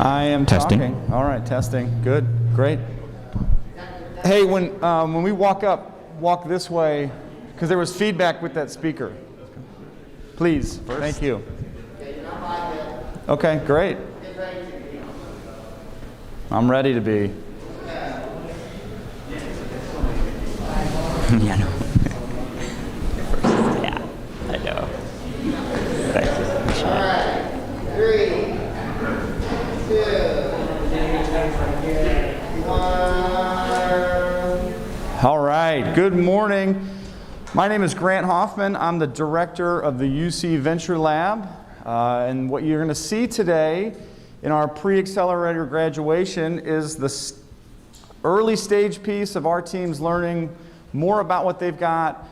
I am Testing. talking. All right, testing. Good, great. Hey, when we walk this way, because there was feedback with that speaker. Please, thank you. Okay, great. I'm ready to be. Yeah, no. Yeah, I know. Thank you. All right. 3, 2, 1. All right, good morning. My name is Grant Hoffman. I'm the director of the UC Venture Lab. And what you're going to see today in our pre-accelerator graduation is the early stage piece of our teams learning more about what they've got,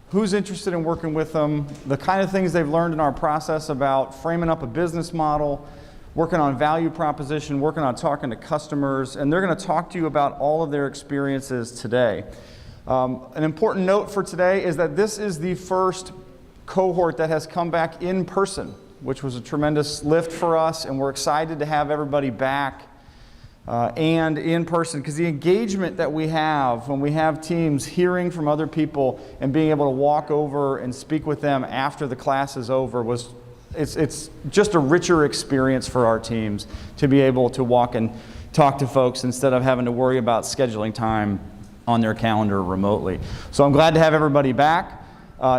who's interested in working with them, the kind of things they've learned in our process about framing up a business model, working on value proposition, working on talking to customers, and they're going to talk to you about all of their experiences today. An important note for today is that this is the first cohort that has come back in person, which was a tremendous lift for us, and we're excited to have everybody back and in person, because the engagement that we have when we have teams hearing from other people and being able to walk over and speak with them after the class is over it's just a richer experience for our teams to be able to walk and talk to folks instead of having to worry about scheduling time on their calendar remotely. So I'm glad to have everybody back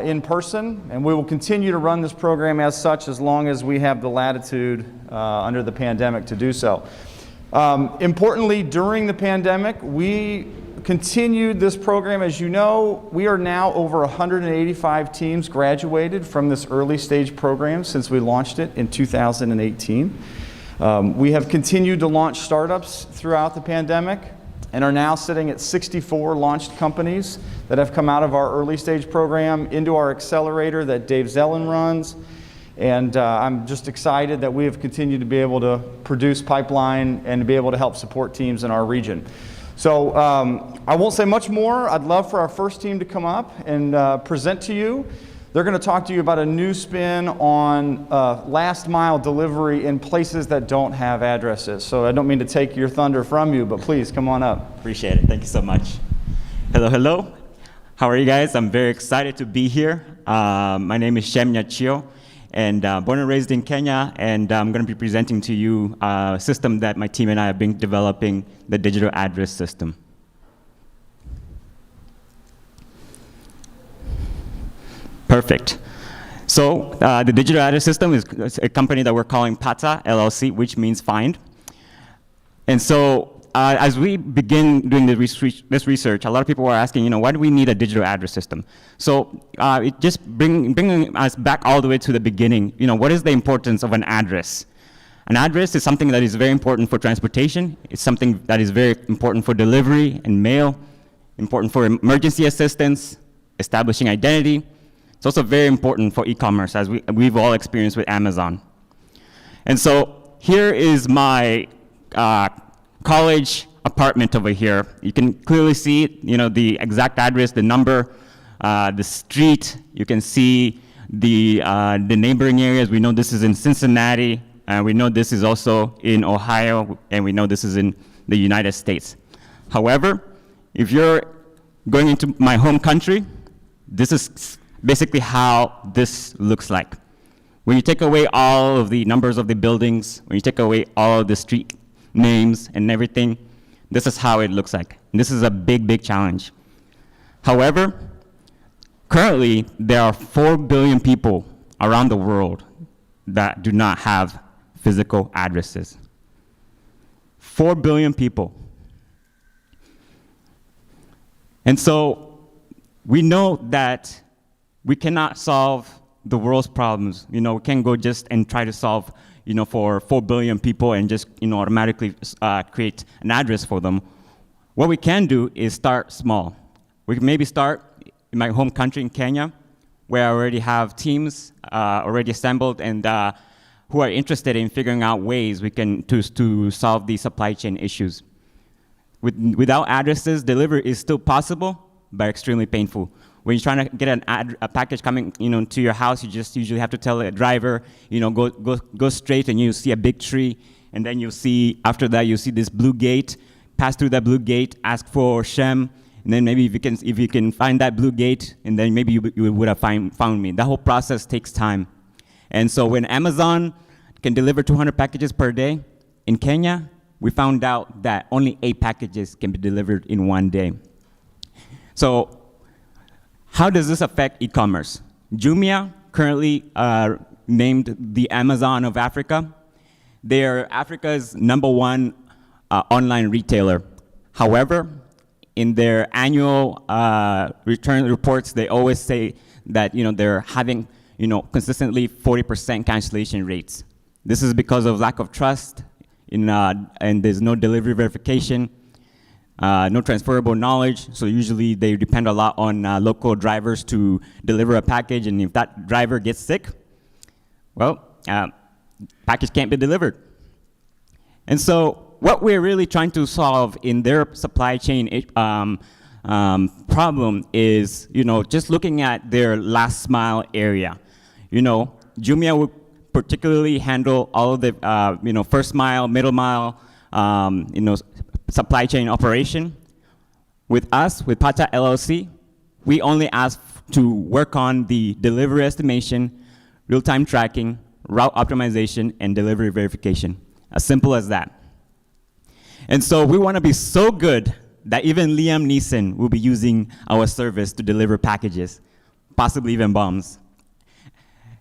in person, and we will continue to run this program as such as long as we have the latitude under the pandemic to do so. Importantly, during the pandemic, we continued this program. As you know, we are now over 185 teams graduated from this early stage program since we launched it in 2018. We have continued to launch startups throughout the pandemic and are now sitting at 64 launched companies that have come out of our early stage program into our accelerator that Dave Zellen runs. And I'm just excited that we have continued to be able to produce pipeline and to be able to help support teams in our region. So I won't say much more. I'd love for our first team to come up and present to you. They're going to talk to you about a new spin on last mile delivery in places that don't have addresses. So I don't mean to take your thunder from you, but please come on up. Appreciate it. Thank you so much. Hello, hello. How are you guys? I'm very excited to be here. My name is Shem Nyachio, and born and raised in Kenya, and I'm going to be presenting to you a system that my team and I have been developing, the digital address system. Perfect. So the digital address system is a company that we're calling PATA LLC, which means find. And so as we begin doing this research, a lot of people are asking, why do we need a digital address system? So it just bringing us back all the way to the beginning. What is the importance of an address? An address is something that is very important for transportation. It's something that is very important for delivery and mail, important for emergency assistance, establishing identity. It's also very important for e-commerce, as we've all experienced with Amazon. And so here is my college apartment over here. You can clearly see, the exact address, the number, the street. You can see the neighboring areas. We know this is in Cincinnati, and we know this is also in Ohio, and we know this is in the United States. However, if you're going into my home country, this is basically how this looks like. When you take away all of the numbers of the buildings, when you take away all of the street names and everything, this is how it looks like. And this is a big, big challenge. However, currently, there are 4 billion people around the world that do not have physical addresses. 4 billion people. And so we know that we cannot solve the world's problems. We can't go just and try to solve, for 4 billion people and just, automatically create an address for them. What we can do is start small. We can maybe start in my home country in Kenya, where I already have teams already assembled and who are interested in figuring out ways we can to solve the supply chain issues. Without addresses, delivery is still possible, but extremely painful. When you're trying to get a package coming, to your house, you just usually have to tell a driver, go straight, and you see a big tree, and then after that you see this blue gate. Pass through that blue gate, ask for Shem, and then maybe if you can find that blue gate, and then maybe you would have found me. That whole process takes time, and so when Amazon can deliver 200 packages per day in Kenya, we found out that only 8 packages can be delivered in one day. So how does this affect e-commerce? Jumia, currently named the Amazon of Africa. They're Africa's #1 online retailer. However, in their annual return reports, they always say that they're having consistently 40% cancellation rates. This is because of lack of trust, and there's no delivery verification. No transferable knowledge, so usually they depend a lot on local drivers to deliver a package, and if that driver gets sick, well, package can't be delivered. And so what we're really trying to solve in their supply chain problem is, just looking at their last mile area. Jumia would particularly handle all of the, first mile, middle mile, supply chain operation. With us, with Pata LLC, we only ask to work on the delivery estimation, real-time tracking, route optimization, and delivery verification. As simple as that. And so we want to be so good that even Liam Neeson will be using our service to deliver packages, possibly even bombs.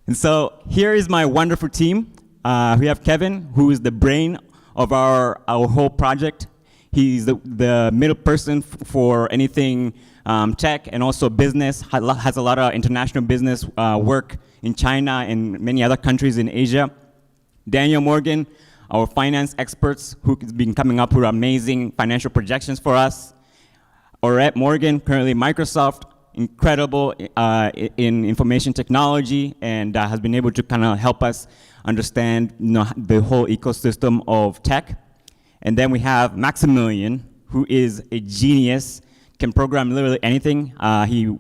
And so here is my wonderful team. We have Kevin, who is the brain of our whole project. He's the middle person for anything tech and also business, has a lot of international business work in China and many other countries in Asia. Daniel Morgan, our finance experts who's been coming up with amazing financial projections for us. Orette Morgan, currently Microsoft, incredible in information technology and has been able to kind of help us understand the whole ecosystem of tech. And then we have Maximilian, who is a genius, can program literally anything. He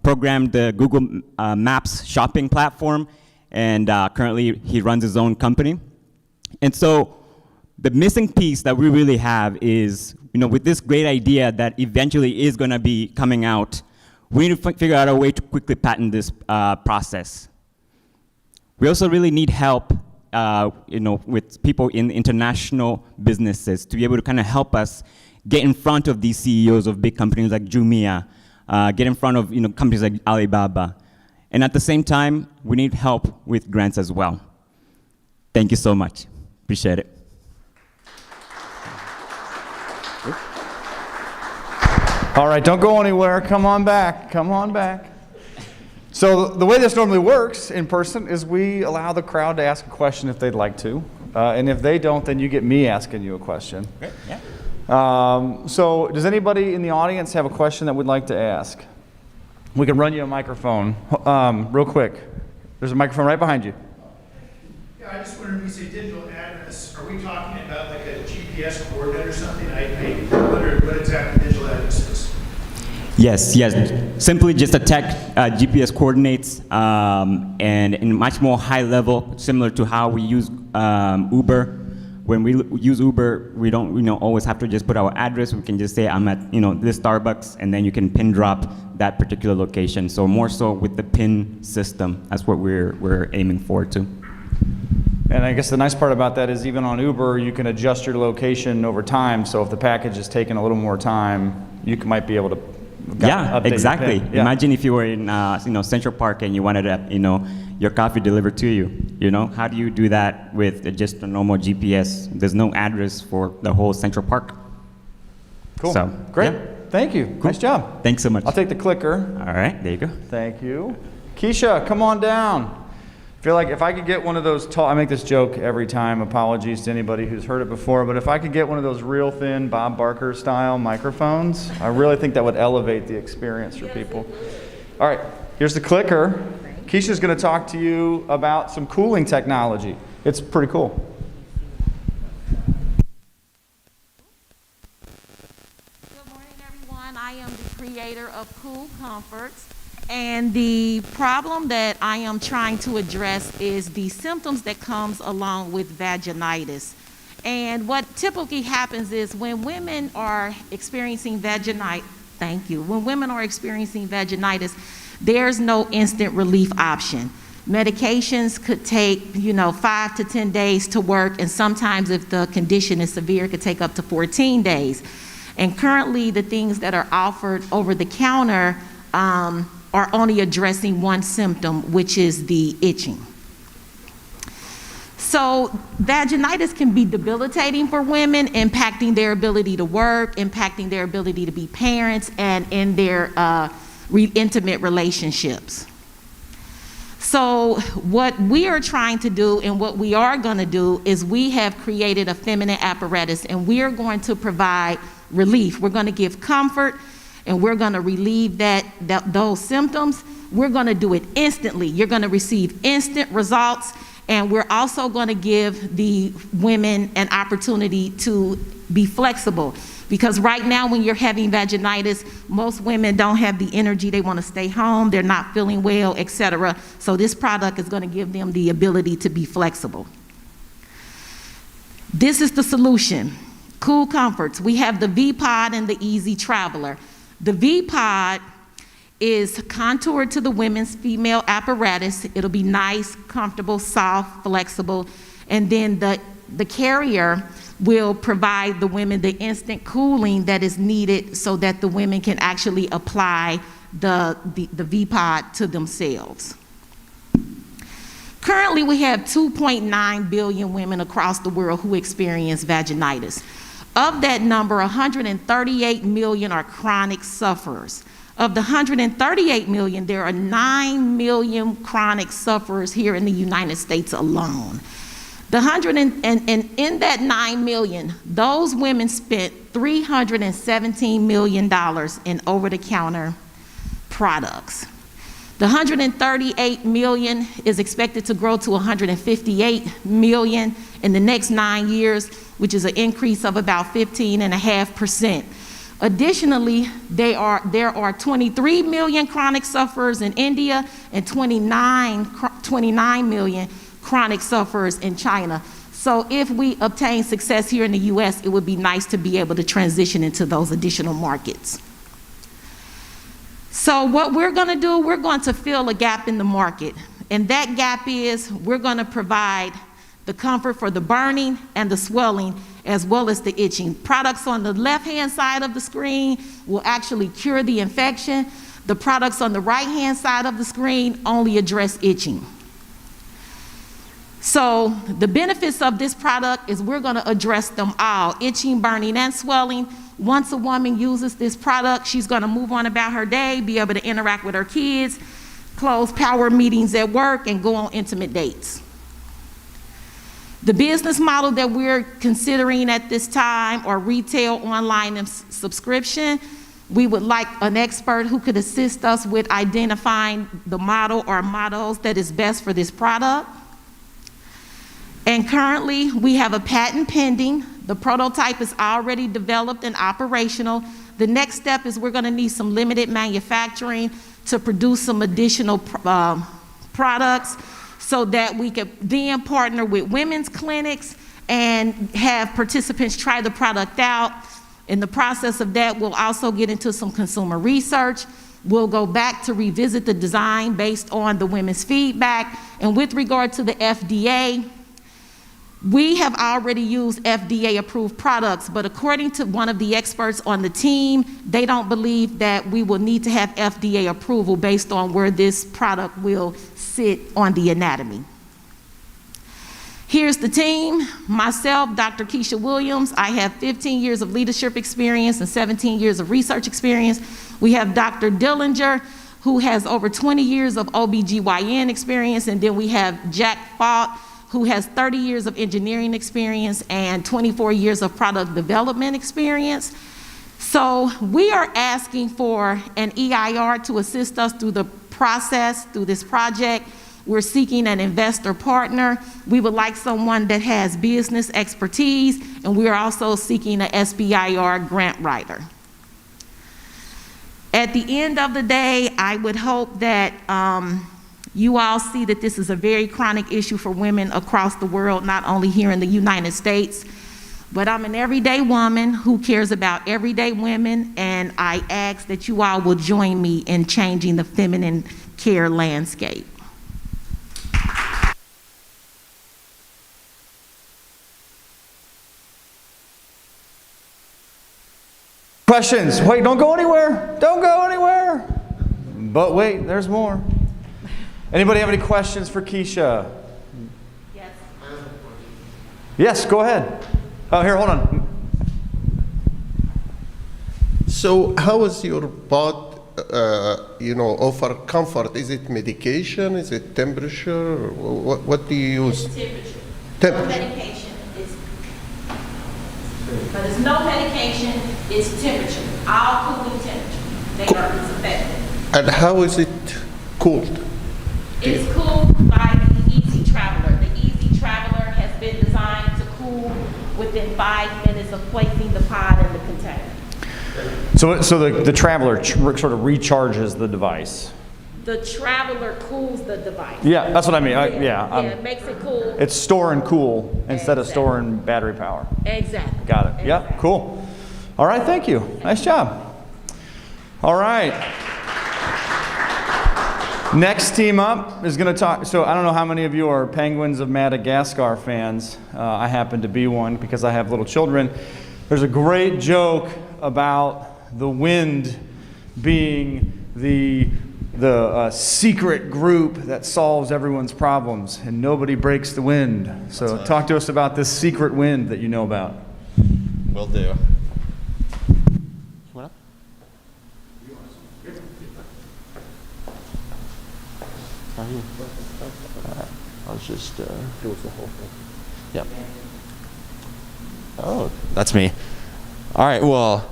programmed the Google Maps shopping platform, and currently he runs his own company. And so the missing piece that we really have is, with this great idea that eventually is going to be coming out, we need to figure out a way to quickly patent this process. We also really need help with people in international businesses to be able to kind of help us get in front of these CEOs of big companies like Jumia, get in front of companies like Alibaba. And at the same time, we need help with grants as well. Thank you so much. Appreciate it. All right, don't go anywhere. Come on back. Come on back. So the way this normally works in person is we allow the crowd to ask a question if they'd like to. And if they don't, then you get me asking you a question. Great, yeah. So does anybody in the audience have a question that would like to ask? We can run you a microphone real quick. There's a microphone right behind you. Yeah, I just wondered, when you say digital address, are we talking about like a GPS coordinate or something? I wondered what exactly digital address is. Yes, yes. Simply just attack GPS coordinates and in much more high level, similar to how we use Uber. When we use Uber, we don't always have to just put our address. We can just say I'm at this Starbucks, and then you can pin drop that particular location. So more so with the pin system, that's what we're aiming for too. And I guess the nice part about that is even on Uber, you can adjust your location over time. So if the package is taking a little more time, you might be able to update exactly. your pin. Yeah. Imagine if you were in Central Park and you wanted your coffee delivered to you. How do you do that with just a normal GPS? There's no address for the whole Central Park. Cool. So, great. yeah. Thank you. Cool. Nice job. Thanks so much. I'll take the clicker. All right, there you go. Thank you. Keisha, come on down. I feel like if I could get one of those tall, I make this joke every time, apologies to anybody who's heard it before, but if I could get one of those real thin Bob Barker style microphones, I really think that would elevate the experience for people. All right, here's the clicker. Keisha's going to talk to you about some cooling technology. It's pretty cool. Good morning, everyone. I am the creator of Cool Comforts. And the problem that I am trying to address is the symptoms that comes along with vaginitis. And what typically happens is when women are experiencing vaginitis, when women are experiencing vaginitis, there's no instant relief option. Medications could take, 5 to 10 days to work, and sometimes if the condition is severe, it could take up to 14 days. And currently, the things that are offered over the counter are only addressing one symptom, which is the itching. So vaginitis can be debilitating for women, impacting their ability to work, impacting their ability to be parents, and in their intimate relationships. So what we are trying to do and what we are going to do is we have created a feminine apparatus, and we are going to provide relief. We're going to give comfort, and we're going to relieve those symptoms. We're going to do it instantly. You're going to receive instant results, and we're also going to give the women an opportunity to be flexible. Because right now when you're having vaginitis, most women don't have the energy. They want to stay home. They're not feeling well, etc. So this product is going to give them the ability to be flexible. This is the solution. Cool Comforts. We have the V-Pod and the Easy Traveler. The V-Pod is contoured to the women's female apparatus. It'll be nice, comfortable, soft, flexible. And then the carrier will provide the women the instant cooling that is needed so that the women can actually apply the V-Pod to themselves. Currently, we have 2.9 billion women across the world who experience vaginitis. Of that number, 138 million are chronic sufferers. Of the 138 million, there are 9 million chronic sufferers here in the United States alone. In that 9 million, those women spent $317 million in over-the-counter products. The 138 million is expected to grow to 158 million in the next 9 years, which is an increase of about 15.5%. Additionally, there are 23 million chronic sufferers in India and 29 million chronic sufferers in China. So if we obtain success here in the US, it would be nice to be able to transition into those additional markets. So what we're going to do, we're going to fill a gap in the market. And that gap is we're going to provide the comfort for the burning and the swelling, as well as the itching. Products on the left-hand side of the screen will actually cure the infection. The products on the right-hand side of the screen only address itching. So the benefits of this product is we're going to address them all, itching, burning, and swelling. Once a woman uses this product, she's gonna move on about her day, be able to interact with her kids, close power meetings at work, and go on intimate dates. The business model that we're considering at this time are retail, online, and subscription. We would like an expert who could assist us with identifying the model or models that is best for this product. And currently, we have a patent pending. The prototype is already developed and operational. The next step is we're gonna need some limited manufacturing to produce some additional products so that we could then partner with women's clinics and have participants try the product out. In the process of that, we'll also get into some consumer research. We'll go back to revisit the design based on the women's feedback. And with regard to the FDA, we have already used FDA-approved products, but according to one of the experts on the team, they don't believe that we will need to have FDA approval based on where this product will sit on the anatomy. Here's the team. Myself, Dr. Keisha Williams. I have 15 years of leadership experience and 17 years of research experience. We have Dr. Dillinger, who has over 20 years of OBGYN experience, and then we have Jack Falk, who has 30 years of engineering experience and 24 years of product development experience. So we are asking for an EIR to assist us through the process, through this project. We're seeking an investor partner. We would like someone that has business expertise, and we are also seeking an SBIR grant writer. At the end of the day, I would hope that you all see that this is a very chronic issue for women across the world, not only here in the United States, but I'm an everyday woman who cares about everyday women, and I ask that you all will join me in changing the feminine care landscape. Questions? Wait, don't go anywhere. Don't go anywhere. But wait, there's more. Anybody have any questions for Keisha? Yes. Yes, go ahead. Oh, here, hold on. So how is your pod, offer comfort? Is it medication? Is it temperature? Or what do you use? It's temperature. No Temperature. medication. But it's no medication, it's temperature. All cooling temperature. They are effective. And how is it cooled? It's cooled by the Easy Traveler. The Easy Traveler has been designed to cool within 5 minutes of placing the pod in the container. So the Traveler sort of recharges the device. The Traveler cools the device. Yeah, that's what I mean. It makes it cool. It's store and cool instead of Exactly. storing battery power. Exactly. Got it. Yeah, Exactly. cool. All right, thank you. Nice job. All right. Next team up is going to talk. So I don't know how many of you are Penguins of Madagascar fans. I happen to be one because I have little children. There's a great joke about the wind being the secret group that solves everyone's problems, and nobody breaks the wind. So talk to us about this secret wind that you know about. Will do. What up? I was just do the whole thing. Yep. Oh, that's me. All right. Well,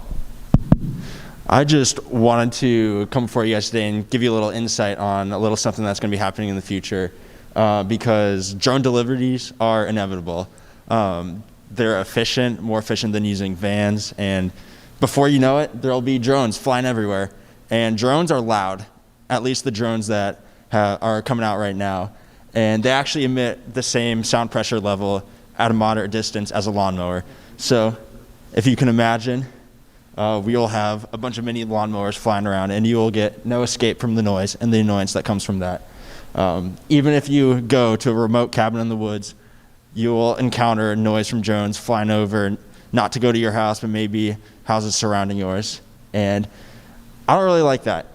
I just wanted to come before you guys today and give you a little insight on a little something that's going to be happening in the future, because drone deliveries are inevitable. They're efficient, more efficient than using vans, and before you know it, there'll be drones flying everywhere. And drones are loud, at least the drones that are coming out right now, and they actually emit the same sound pressure level at a moderate distance as a lawnmower. So if you can imagine, we will have a bunch of mini lawnmowers flying around, and you will get no escape from the noise and the annoyance that comes from that. Even if you go to a remote cabin in the woods, you will encounter noise from drones flying over, not to go to your house, but maybe houses surrounding yours. And I don't really like that.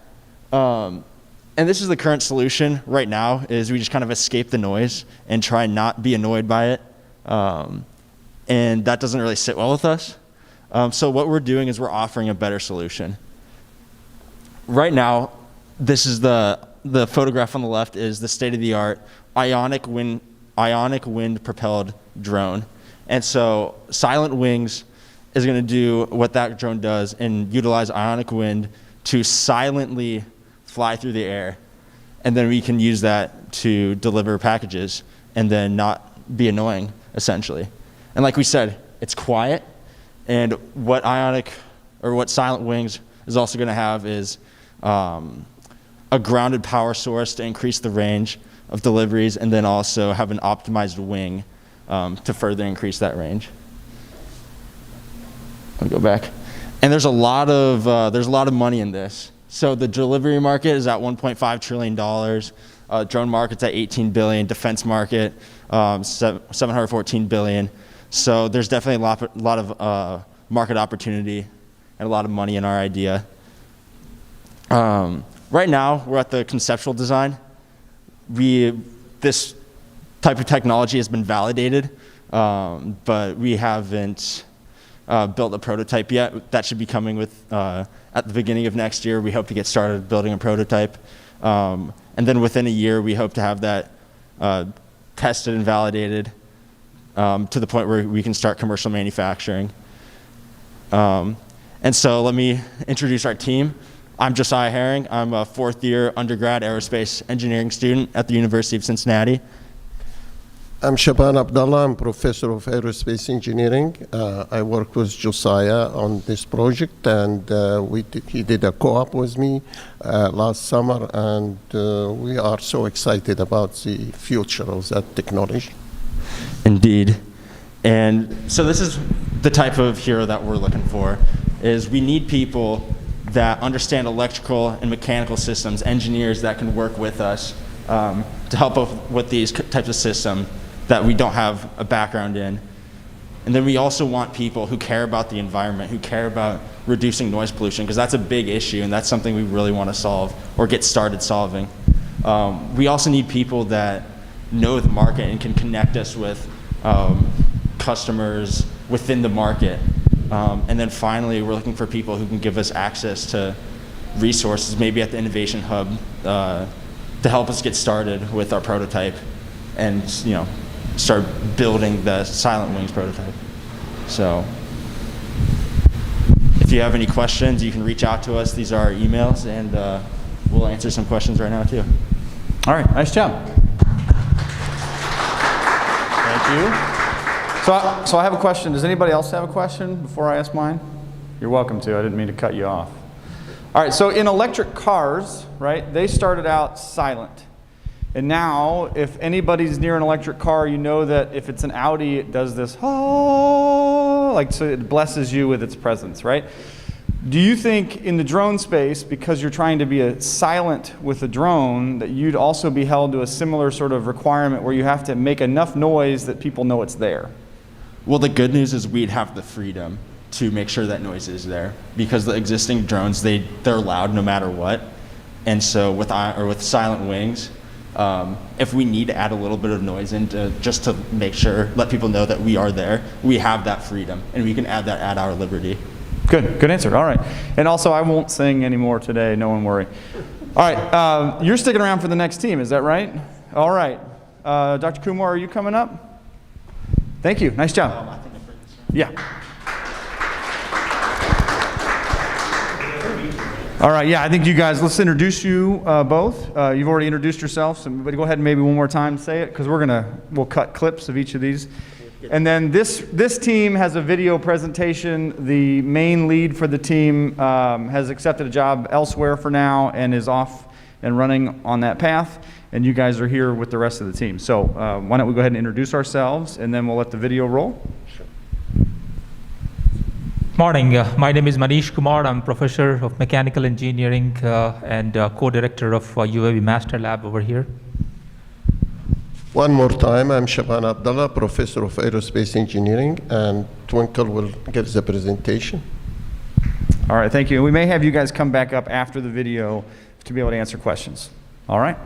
And this is the current solution right now, is we just kind of escape the noise and try not be annoyed by it. And that doesn't really sit well with us. So what we're doing is we're offering a better solution. Right now, this is the photograph on the left is the state-of-the-art ionic wind propelled drone. And so Silent Wings is going to do what that drone does and utilize ionic wind to silently fly through the air. And then we can use that to deliver packages and then not be annoying, essentially. And like we said, it's quiet. And what Silent Wings is also going to have is a grounded power source to increase the range of deliveries, and then also have an optimized wing to further increase that range. I'll go back. And there's a lot of money in this. So the delivery market is at $1.5 trillion. Drone market's at $18 billion. Defense market, $714 billion. So there's definitely a lot of market opportunity and a lot of money in our idea. Right now, we're at the conceptual design. This type of technology has been validated, but we haven't built a prototype yet. That should be coming at the beginning of next year. We hope to get started building a prototype. And then within a year, we hope to have that tested and validated to the point where we can start commercial manufacturing. And so let me introduce our team. I'm Josiah Herring. I'm a fourth-year undergrad aerospace engineering student at the University of Cincinnati. I'm Shaban Abdallah. I'm professor of aerospace engineering. I worked with Josiah on this project, and he did a co-op with me last summer, and we are so excited about the future of that technology. Indeed. And so this is the type of hero that we're looking for, is we need people that understand electrical and mechanical systems, engineers that can work with us to help us with these types of systems that we don't have a background in. And then we also want people who care about the environment, who care about reducing noise pollution, because that's a big issue and that's something we really want to solve or get started solving. We also need people that know the market and can connect us with customers within the market. And then finally, we're looking for people who can give us access to resources, maybe at the Innovation Hub, to help us get started with our prototype and start building the Silent Wings prototype. So if you have any questions, you can reach out to us. These are our emails, and we'll answer some questions right now, too. All right, nice job. Thank you. So I have a question. Does anybody else have a question before I ask mine? You're welcome to. I didn't mean to cut you off. All right, so in electric cars, right, they started out silent. And now, if anybody's near an electric car, you know that if it's an Audi, it does this, oh, like, so it blesses you with its presence, right? Do you think in the drone space, because you're trying to be silent with a drone, that you'd also be held to a similar sort of requirement where you have to make enough noise that people know it's there? Well, the good news is we'd have the freedom to make sure that noise is there, because the existing drones, they're loud no matter what. And so with Silent Wings, if we need to add a little bit of noise in just to make sure, let people know that we are there, we have that freedom, and we can add that at our liberty. Good answer. All right. And also, I won't sing anymore today. No one worry. All right. You're sticking around for the next team. Is that right? All right. Dr. Kumar, are you coming up? Thank you. Nice job. Yeah. All right. Yeah, I think you guys, let's introduce you both. You've already introduced yourself, so go ahead and maybe one more time say it, because we'll cut clips of each of these. And then this team has a video presentation. The main lead for the team has accepted a job elsewhere for now and is off and running on that path. And you guys are here with the rest of the team. So why don't we go ahead and introduce ourselves, and then we'll let the video roll. Sure. Morning. My name is Manish Kumar. I'm professor of mechanical engineering and co-director of UAV Master Lab over here. One more time, I'm Shaban Abdallah, professor of aerospace engineering, and Twinkle will give the presentation. All right, thank you. And we may have you guys come back up after the video to be able to answer questions. All right?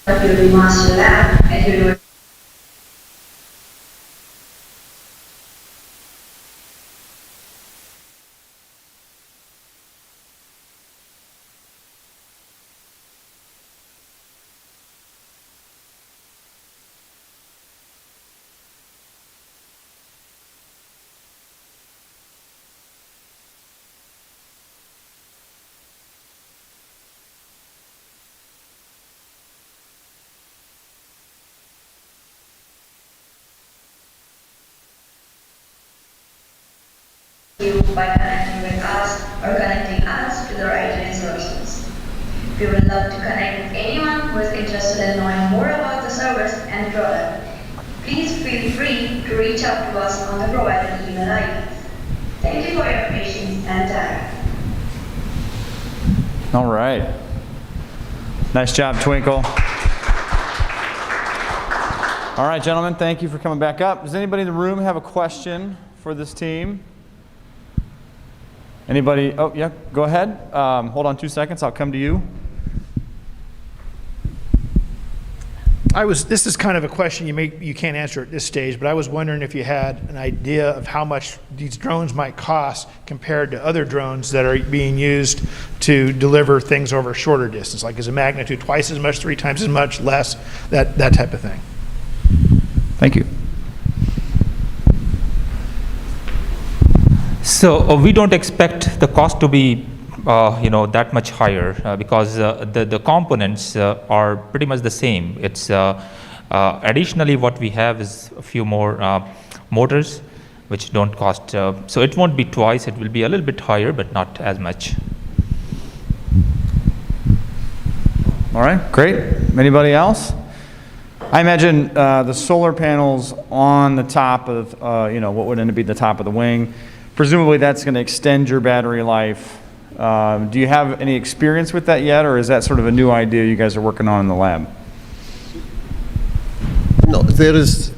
UAV Master Lab at University. You by connecting with us or connecting us to the right resources. We would love to connect with anyone who is interested in knowing more about the service and product. Please feel free to reach out to us on the provided email ID. Thank you for your patience and time. All right. Nice job, Twinkle. All right, gentlemen, thank you for coming back up. Does anybody in the room have a question for this team? Anybody? Oh, yeah, go ahead. Hold on 2 seconds. I'll come to you. This is kind of a question you can't answer at this stage, but I was wondering if you had an idea of how much these drones might cost compared to other drones that are being used to deliver things over a shorter distance. Like, is a magnitude twice as much, 3 times as much, less, that type of thing. Thank you. So we don't expect the cost to be that much higher because the components are pretty much the same. It's additionally what we have is a few more motors which don't cost, so it won't be twice, it will be a little bit higher but not as much. All right, great. Anybody else? I imagine the solar panels on the top of, what would end up being the top of the wing, presumably that's going to extend your battery life. Do you have any experience with that yet, or is that sort of a new idea you guys are working on in the lab? No, there is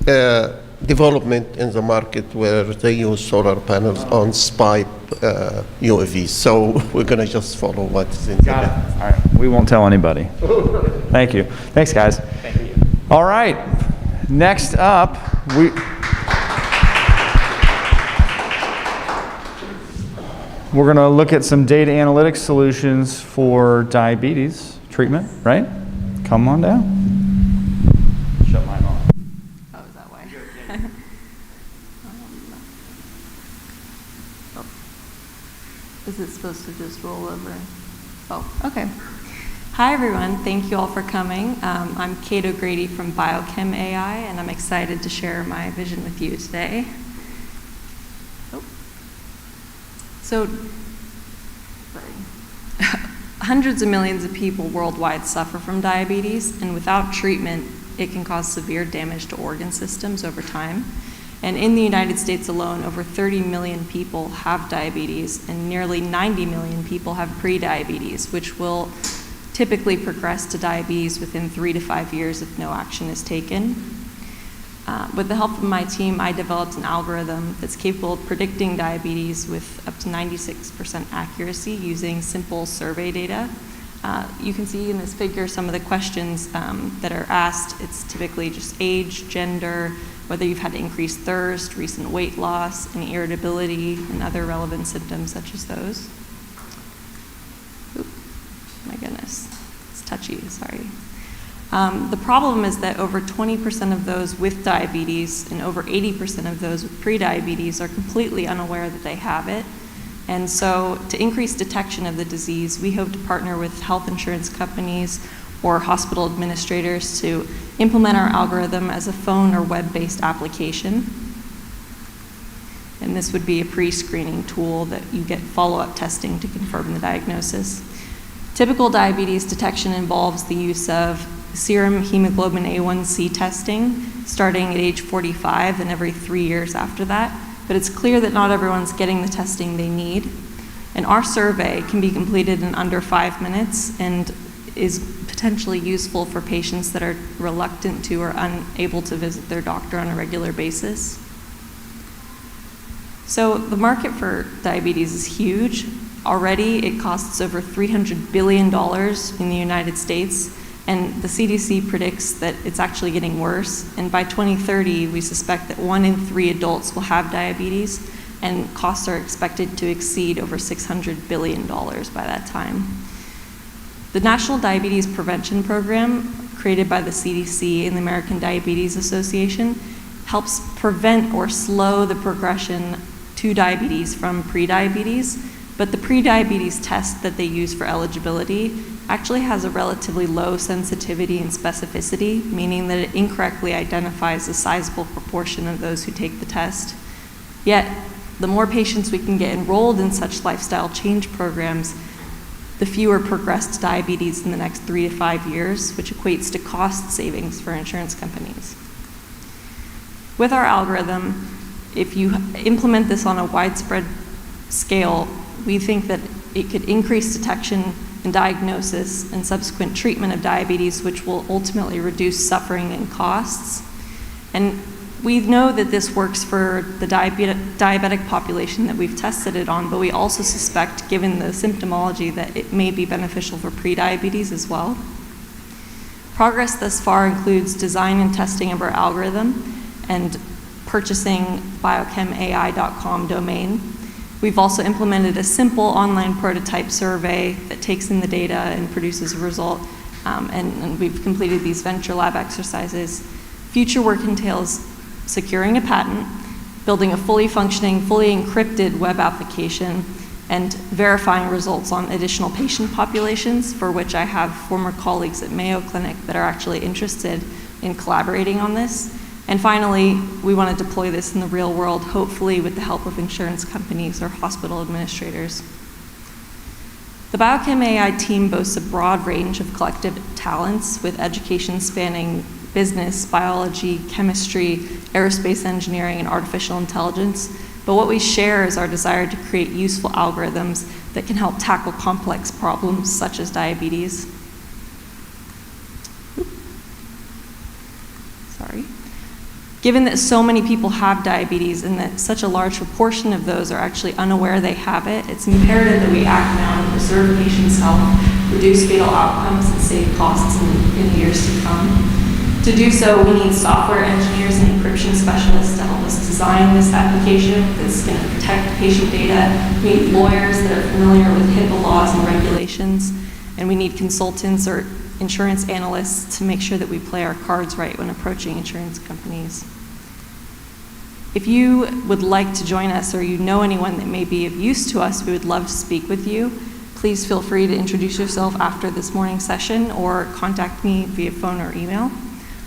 development in the market where they use solar panels on spy UAVs. So we're going to just follow what's in Got it. All right. We won't tell anybody. Thank you. Thanks, guys. Thank you. All right. Next up, we're going to look at some data analytics solutions for diabetes treatment, right? Come on down. Shut mine off. Oh, is that way? Is it supposed to just roll over? Oh, okay. Hi, everyone. Thank you all for coming. I'm Kate O'Grady from Biochem AI, and I'm excited to share my vision with you today. So, hundreds of millions of people worldwide suffer from diabetes, and without treatment, it can cause severe damage to organ systems over time. And in the United States alone, over 30 million people have diabetes, and nearly 90 million people have prediabetes, which will typically progress to diabetes within 3 to 5 years if no action is taken. With the help of my team, I developed an algorithm that's capable of predicting diabetes with up to 96% accuracy using simple survey data. You can see in this figure some of the questions that are asked. It's typically just age, gender, whether you've had increased thirst, recent weight loss, any irritability, and other relevant symptoms such as those. Oop, my goodness, it's touchy, sorry. The problem is that over 20% of those with diabetes and over 80% of those with prediabetes are completely unaware that they have it. And so to increase detection of the disease, we hope to partner with health insurance companies or hospital administrators to implement our algorithm as a phone or web-based application. And this would be a pre-screening tool that you get follow-up testing to confirm the diagnosis. Typical diabetes detection involves the use of serum hemoglobin A1C testing starting at age 45 and every 3 years after that. But it's clear that not everyone's getting the testing they need. And our survey can be completed in under 5 minutes and is potentially useful for patients that are reluctant to or unable to visit their doctor on a regular basis. So the market for diabetes is huge. Already it costs over $300 billion in the United States, And the CDC predicts that it's actually getting worse. And by 2030, we suspect that 1 in 3 adults will have diabetes, and costs are expected to exceed over $600 billion by that time. The National Diabetes Prevention Program, created by the CDC and the American Diabetes Association, helps prevent or slow the progression to diabetes from prediabetes, but the prediabetes test that they use for eligibility actually has a relatively low sensitivity and specificity, meaning that it incorrectly identifies a sizable proportion of those who take the test. Yet, the more patients we can get enrolled in such lifestyle change programs, the fewer progress to diabetes in the next 3 to 5 years, which equates to cost savings for insurance companies. With our algorithm, if you implement this on a widespread scale, we think that it could increase detection and diagnosis and subsequent treatment of diabetes, which will ultimately reduce suffering and costs. And we know that this works for the diabetic population that we've tested it on, but we also suspect, given the symptomology, that it may be beneficial for prediabetes as well. Progress thus far includes design and testing of our algorithm and purchasing biochemai.com domain. We've also implemented a simple online prototype survey that takes in the data and produces a result, and we've completed these venture lab exercises. Future work entails securing a patent, building a fully functioning, fully encrypted web application, and verifying results on additional patient populations, for which I have former colleagues at Mayo Clinic that are actually interested in collaborating on this. And finally, we want to deploy this in the real world, hopefully with the help of insurance companies or hospital administrators. The Biochem AI team boasts a broad range of collective talents, with education spanning business, biology, chemistry, aerospace engineering, and artificial intelligence. But what we share is our desire to create useful algorithms that can help tackle complex problems such as diabetes. Sorry. Given that so many people have diabetes and that such a large proportion of those are actually unaware they have it, it's imperative that we act now to preserve patients' health, reduce fatal outcomes, and save costs in years to come. To do so, we need software engineers and encryption specialists to help us design this application that's going to protect patient data. We need lawyers that are familiar with HIPAA laws and regulations, and we need consultants or insurance analysts to make sure that we play our cards right when approaching insurance companies. If you would like to join us or you know anyone that may be of use to us, we would love to speak with you. Please feel free to introduce yourself after this morning's session or contact me via phone or email.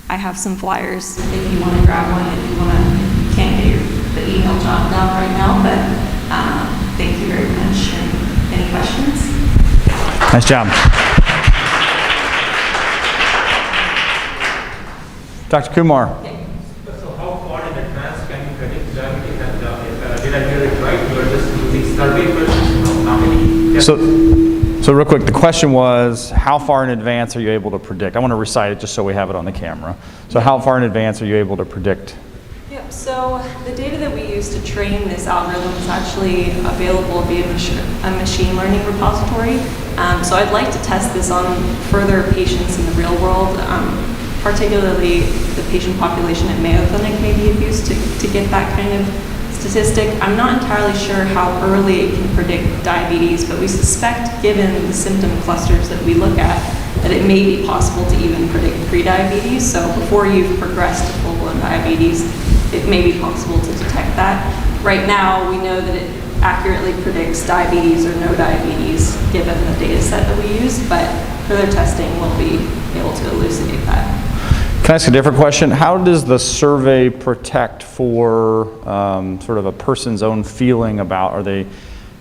I have some flyers if you want to grab one, if you can't get the email jotted down right now, but thank you very much. And any questions? Nice job. Dr. Kumar. So how far in advance can you predict diabetes? And did I hear it right? You are just using survey questions from how many? So real quick, the question was, how far in advance are you able to predict? I want to recite it just so we have it on the camera. So how far in advance are you able to predict? Yep, so the data that we use to train this algorithm is actually available via a machine learning repository. So I'd like to test this on further patients in the real world, particularly the patient population at Mayo Clinic may be of use to get that kind of statistic. I'm not entirely sure how early it can predict diabetes, but we suspect, given the symptom clusters that we look at, that it may be possible to even predict prediabetes. So before you've progressed to full-blown diabetes, it may be possible to detect that. Right now, we know that it accurately predicts diabetes or no diabetes, given the data set that we use, but further testing will be able to elucidate that. Can I ask a different question? How does the survey protect for sort of a person's own feeling about,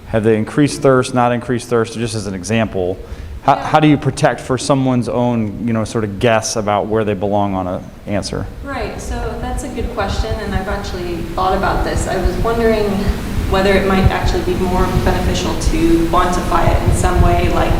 have they increased thirst, not increased thirst, just as an example? How do you protect for someone's own, sort of guess about where they belong on an answer? Right, so that's a good question, and I've actually thought about this. I was wondering whether it might actually be more beneficial to quantify it in some way, like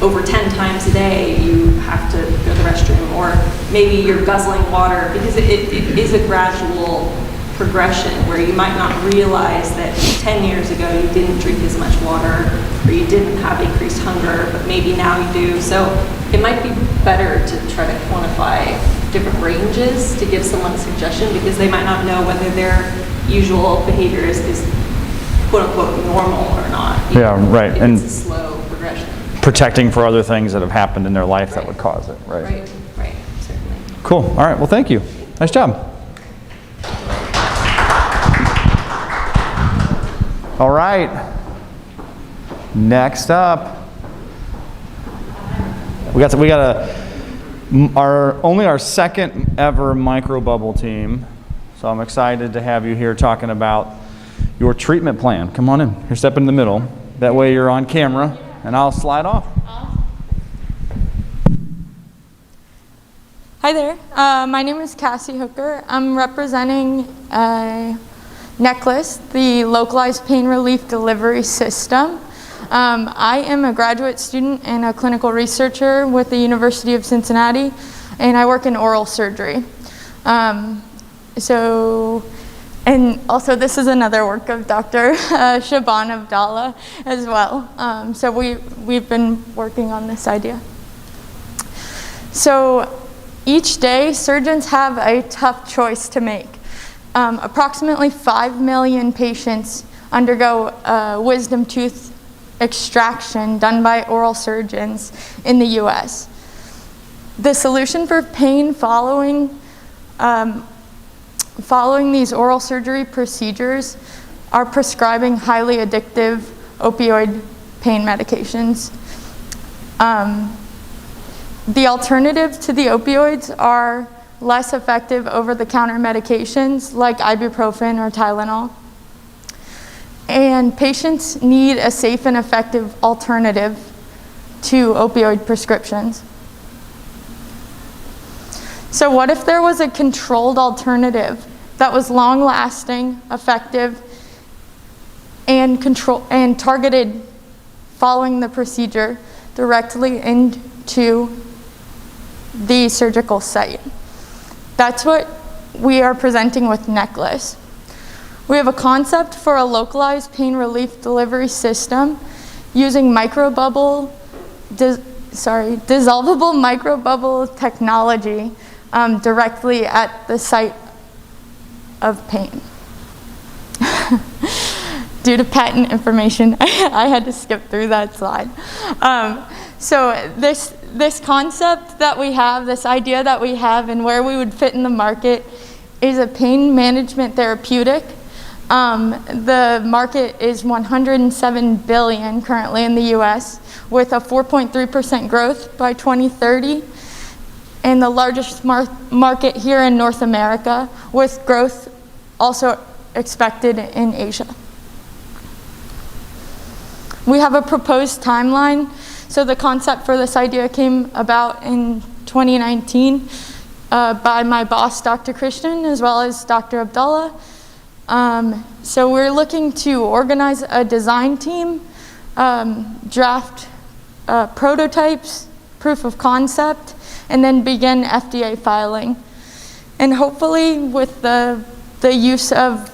over 10 times a day you have to go to the restroom, or maybe you're guzzling water, because it is a gradual progression where you might not realize that 10 years ago you didn't drink as much water or you didn't have increased hunger, but maybe now you do. So it might be better to try to quantify different ranges to give someone a suggestion, because they might not know whether their usual behavior is quote unquote normal or not. Yeah, right. If And it's a slow progression. protecting for other things that have happened in their life that would cause it, right? Right, certainly. Cool. All right. Well, thank you. Nice job. All right. Next up, we got our second ever microbubble team. So I'm excited to have you here talking about your treatment plan. Come on in. Here, step in the middle. That way you're on camera, and I'll slide off. Hi there. My name is Cassie Hooker. I'm representing Necklace, the localized pain relief delivery system. I am a graduate student and a clinical researcher with the University of Cincinnati, and I work in oral surgery. And also this is another work of Dr. Shaban Abdallah as well. So we've been working on this idea. So each day, surgeons have a tough choice to make. Approximately 5 million patients undergo wisdom tooth extraction done by oral surgeons in the US. The solution for pain following these oral surgery procedures are prescribing highly addictive opioid pain medications. The alternatives to the opioids are less effective over-the-counter medications like ibuprofen or Tylenol. And patients need a safe and effective alternative to opioid prescriptions. So what if there was a controlled alternative that was long-lasting, effective, and targeted following the procedure directly into the surgical site? That's what we are presenting with Necklace. We have a concept for a localized pain relief delivery system using dissolvable microbubble technology directly at the site of pain. Due to patent information, I had to skip through that slide. So this concept that we have, this idea that we have, and where we would fit in the market is a pain management therapeutic. The market is $107 billion currently in the US, with a 4.3% growth by 2030, and the largest market here in North America, with growth also expected in Asia. We have a proposed timeline. So the concept for this idea came about in 2019 by my boss, Dr. Christian, as well as Dr. Abdallah. So we're looking to organize a design team, draft prototypes, proof of concept, and then begin FDA filing. And hopefully with the use of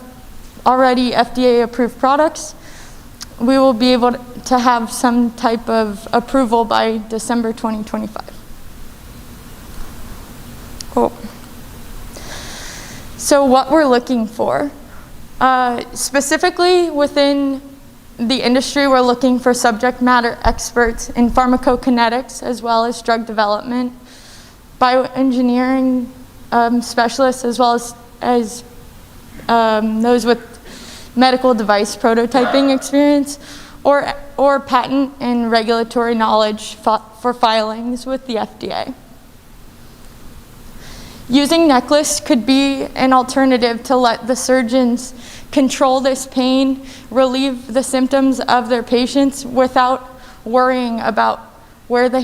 already FDA-approved products, we will be able to have some type of approval by December 2025. Cool. So what we're looking for, specifically within the industry, we're looking for subject matter experts in pharmacokinetics as well as drug development, bioengineering specialists, as well as those with medical device prototyping experience, or patent and regulatory knowledge for filings with the FDA. Using Necklace could be an alternative to let the surgeons control this pain, relieve the symptoms of their patients without worrying about where the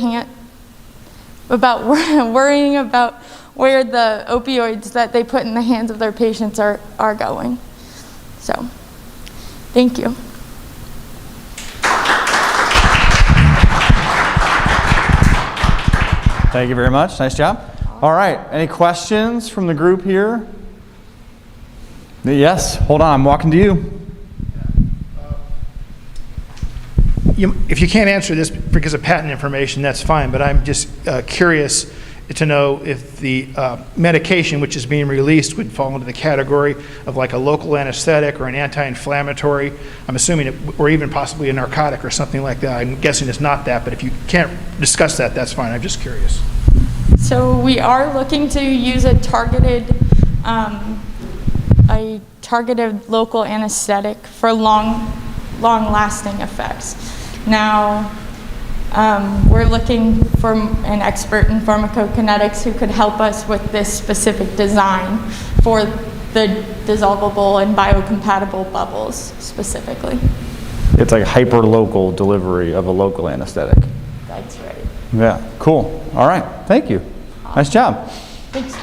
opioids that they put in the hands of their patients are going. So, thank you. Thank you very much. Nice job. All right. Any questions from the group here? Yes, hold on, I'm walking to you. If you can't answer this because of patent information, that's fine, but I'm just curious to know if the medication which is being released would fall into the category of like a local anesthetic or an anti-inflammatory. I'm assuming or even possibly a narcotic or something like that. I'm guessing it's not that, but if you can't discuss that, that's fine. I'm just curious. So we are looking to use a targeted local anesthetic for long-lasting effects. Now, we're looking for an expert in pharmacokinetics who could help us with this specific design for the dissolvable and biocompatible bubbles specifically. It's like hyper-local delivery of a local anesthetic. That's right. Yeah, cool. All right, thank you. Nice job. Thanks.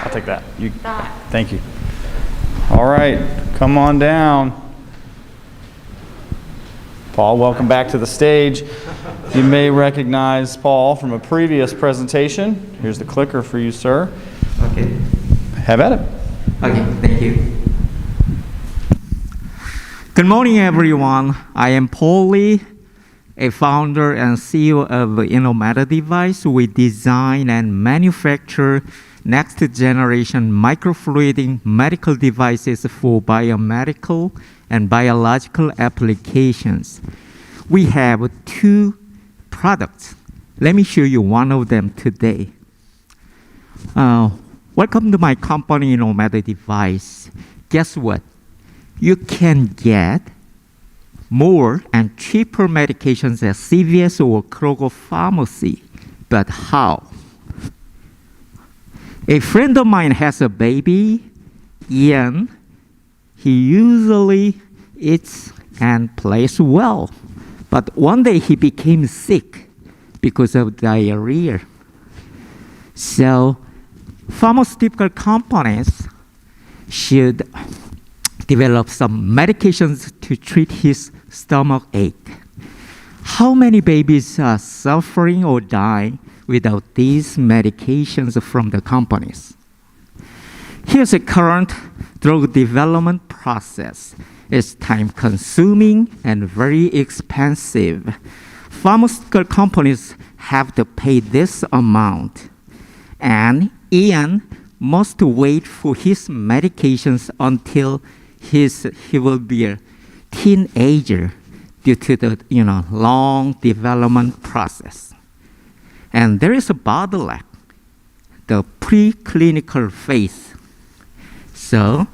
I'll take that. Thank you. All right, come on down. Paul, welcome back to the stage. You may recognize Paul from a previous presentation. Here's the clicker for you, sir. Okay. Have at it. Okay, thank you. Good morning, everyone. I am Paul Lee, a founder and CEO of Innomatter Device. We design and manufacture next-generation microfluidic medical devices for biomedical and biological applications. We have 2 products. Let me show you one of them today. Welcome to my company, Innomatter Device. Guess what? You can get more and cheaper medications at CVS or Kroger Pharmacy. But how? A friend of mine has a baby, Ian. He usually eats and plays well. But one day he became sick because of diarrhea. So pharmaceutical companies should develop some medications to treat his stomach ache. How many babies are suffering or dying without these medications from the companies? Here's a current drug development process. It's time-consuming and very expensive. Pharmaceutical companies have to pay this amount, and Ian must wait for his medications until he will be a teenager due to the long development process. And there is a bottleneck, the preclinical phase. So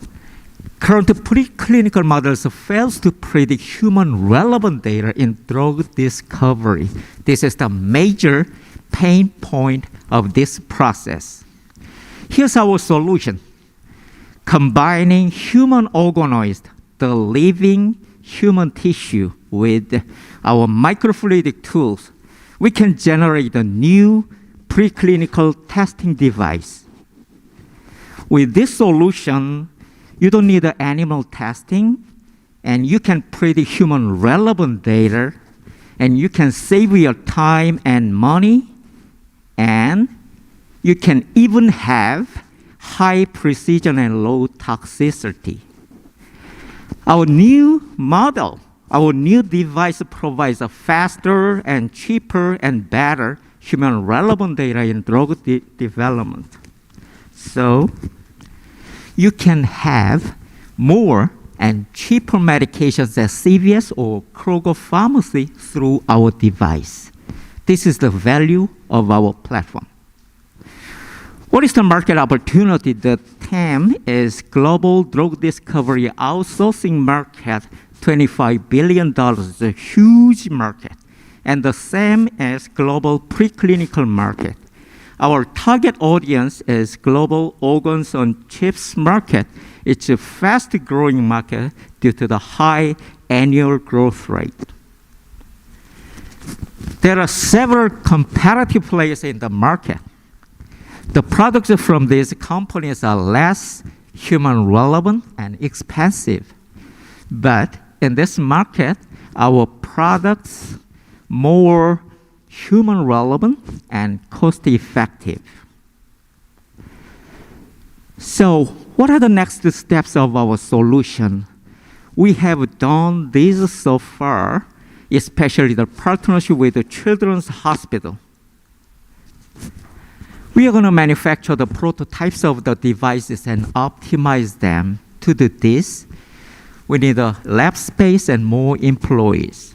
current preclinical models fails to predict human relevant data in drug discovery. This is the major pain point of this process. Here's our solution. Combining human organoids, the living human tissue, with our microfluidic tools, we can generate a new preclinical testing device. With this solution, you don't need animal testing, and you can predict human relevant data, and you can save your time and money, and you can even have high precision and low toxicity. Our new model, our new device provides a faster and cheaper and better human relevant data in drug development. So you can have more and cheaper medications at CVS or Kroger Pharmacy through our device. This is the value of our platform. What is the market opportunity? The TAM is global drug discovery outsourcing market, $25 billion. It's a huge market. And the same as global preclinical market. Our target audience is global organs on chips market. It's a fast-growing market due to the high annual growth rate. There are several competitive players in the market. The products from these companies are less human relevant and expensive. But in this market, our products more human relevant and cost effective. So what are the next steps of our solution? We have done this so far, especially the partnership with the Children's Hospital. We are going to manufacture the prototypes of the devices and optimize them. To do this, we need a lab space and more employees.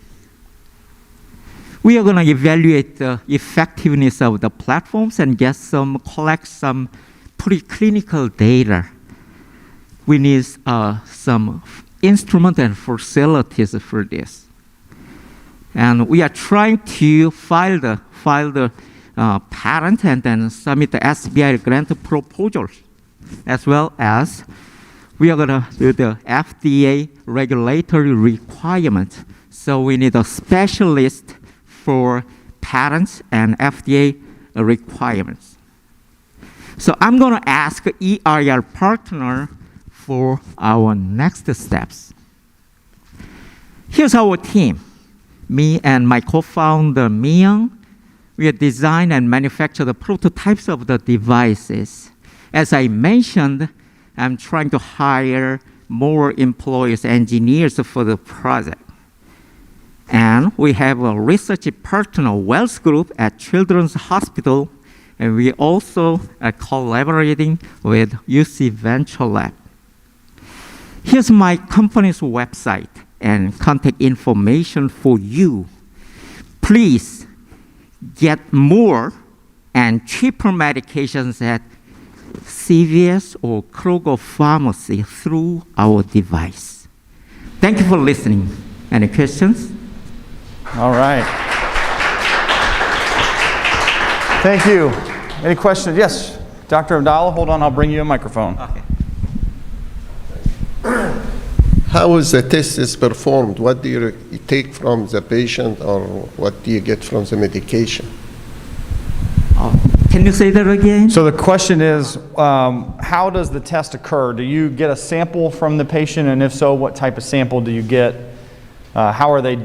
We are going to evaluate the effectiveness of the platforms and collect some preclinical data. We need some instrument and facilities for this. And we are trying to file the patent and then submit the SBI grant proposals, as well as we are going to do the FDA regulatory requirements. So we need a specialist for patents and FDA requirements. So I'm going to ask EIR partner for our next steps. Here's our team. Me and my co-founder, Myung, we design and manufacture the prototypes of the devices. As I mentioned, I'm trying to hire more employees, engineers for the project. And we have a research partner, Wells Group at Children's Hospital, and we also are collaborating with UC Venture Lab. Here's my company's website and contact information for you. Please get more and cheaper medications at CVS or Kroger Pharmacy through our device. Thank you for listening. Any questions? All right. Thank you. Any questions? Yes, Dr. Abdallah, hold on, I'll bring you a microphone. Okay. How is the test is performed? What do you take from the patient, or what do you get from the medication? Can you say that again? So the question is, how does the test occur? Do you get a sample from the patient, and if so, what type of sample do you get? How are they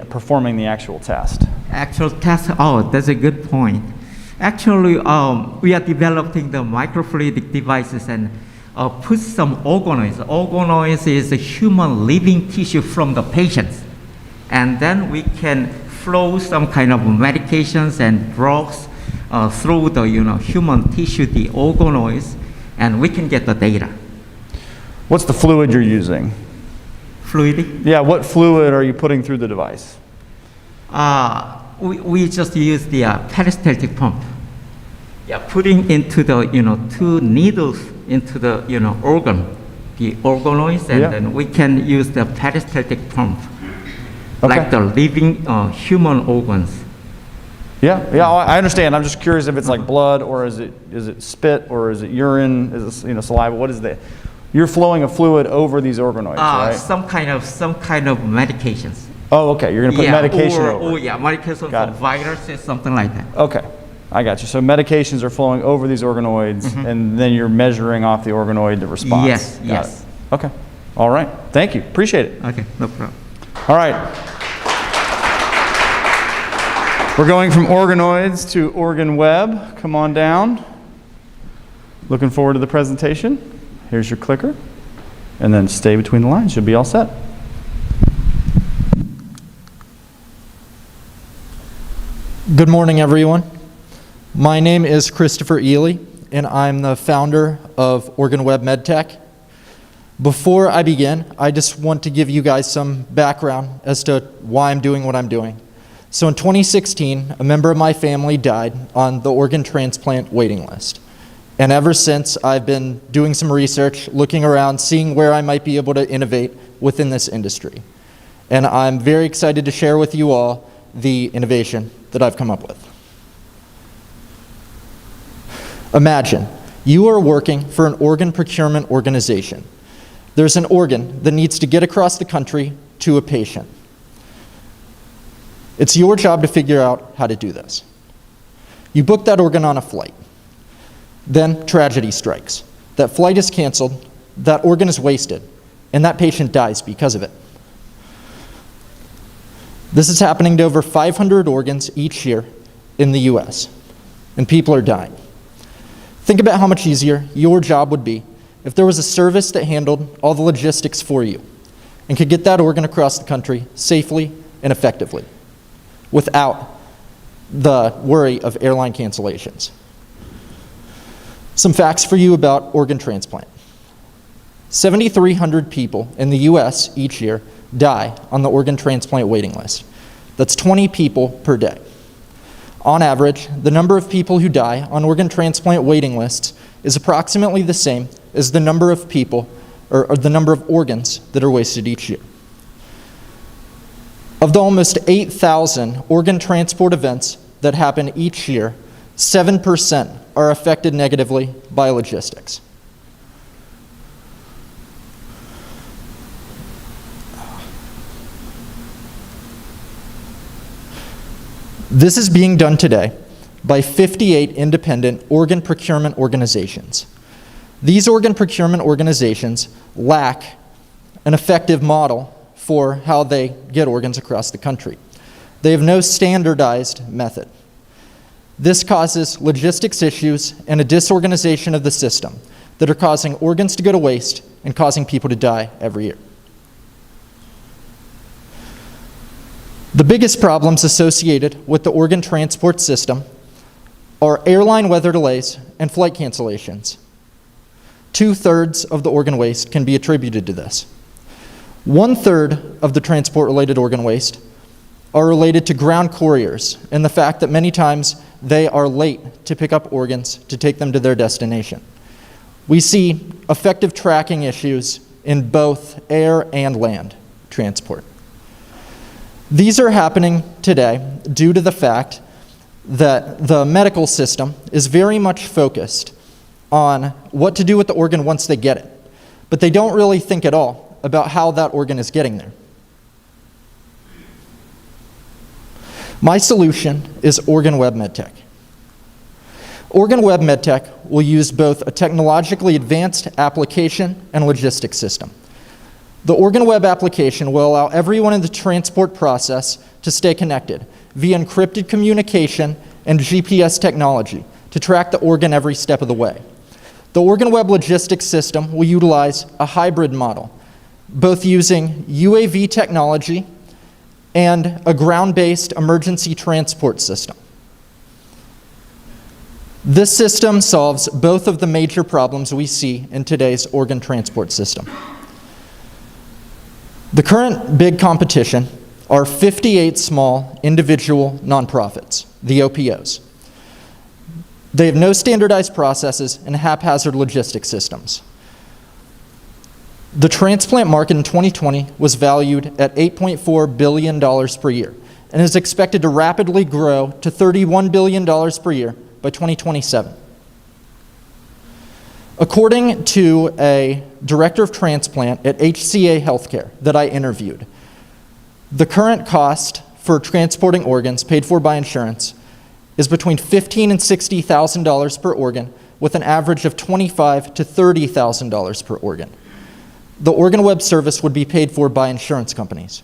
performing the actual test? Actual test, that's a good point. Actually, we are developing the microfluidic devices and put some organoids. Organoids is a human living tissue from the patients. And then we can flow some kind of medications and drugs through the human tissue, the organoids, and we can get the data. What's the fluid you're using? Fluidic? Yeah, what fluid are you putting through the device? We just use the peristaltic pump. Yeah, putting into the two needles into the organ, the organoids, and then we can use the peristaltic pump, like the living human organs. Yeah, I understand. I'm just curious if it's like blood, or is it spit, or is it urine, is it saliva? What is the? You're flowing a fluid over these organoids, right? Some kind of medications. Oh, okay. You're going to put medication over. Medication for viruses, something like that. Okay, I got you. So medications are flowing over these organoids, and then you're measuring off the organoid the response. Yes, yes. Okay, all right. Thank you. Appreciate it. Okay, no problem. All right. We're going from organoids to organ web. Come on down. Looking forward to the presentation. Here's your clicker. And then stay between the lines. You'll be all set. Good morning, everyone. My name is Christopher Ely, and I'm the founder of OrganWeb MedTech. Before I begin, I just want to give you guys some background as to why I'm doing what I'm doing. So in 2016, a member of my family died on the organ transplant waiting list. And ever since, I've been doing some research, looking around, seeing where I might be able to innovate within this industry. And I'm very excited to share with you all the innovation that I've come up with. Imagine you are working for an organ procurement organization. There's an organ that needs to get across the country to a patient. It's your job to figure out how to do this. You book that organ on a flight. Then tragedy strikes. That flight is canceled, that organ is wasted, and that patient dies because of it. This is happening to over 500 organs each year in the US, and people are dying. Think about how much easier your job would be if there was a service that handled all the logistics for you and could get that organ across the country safely and effectively without the worry of airline cancellations. Some facts for you about organ transplant. 7,300 people in the US each year die on the organ transplant waiting list. That's 20 people per day. On average, the number of people who die on organ transplant waiting lists is approximately the same as the number of people, or the number of organs that are wasted each year. Of the almost 8,000 organ transport events that happen each year, 7% are affected negatively by logistics. This is being done today by 58 independent organ procurement organizations. These organ procurement organizations lack an effective model for how they get organs across the country. They have no standardized method. This causes logistics issues and a disorganization of the system that are causing organs to go to waste and causing people to die every year. The biggest problems associated with the organ transport system are airline weather delays and flight cancellations. 2/3 of the organ waste can be attributed to this. 1/3 of the transport-related organ waste are related to ground couriers and the fact that many times they are late to pick up organs to take them to their destination. We see effective tracking issues in both air and land transport. These are happening today due to the fact that the medical system is very much focused on what to do with the organ once they get it, but they don't really think at all about how that organ is getting there. My solution is Organ Web MedTech. Organ Web MedTech will use both a technologically advanced application and logistics system. The Organ Web application will allow everyone in the transport process to stay connected via encrypted communication and GPS technology to track the organ every step of the way. The Organ Web logistics system will utilize a hybrid model, both using UAV technology and a ground-based emergency transport system. This system solves both of the major problems we see in today's organ transport system. The current big competition are 58 small individual nonprofits, the OPOs. They have no standardized processes and haphazard logistics systems. The transplant market in 2020 was valued at $8.4 billion per year and is expected to rapidly grow to $31 billion per year by 2027. According to a director of transplant at HCA Healthcare that I interviewed, the current cost for transporting organs paid for by insurance is between $15,000 and $60,000 per organ, with an average of $25,000 to $30,000 per organ. The Organ Web service would be paid for by insurance companies.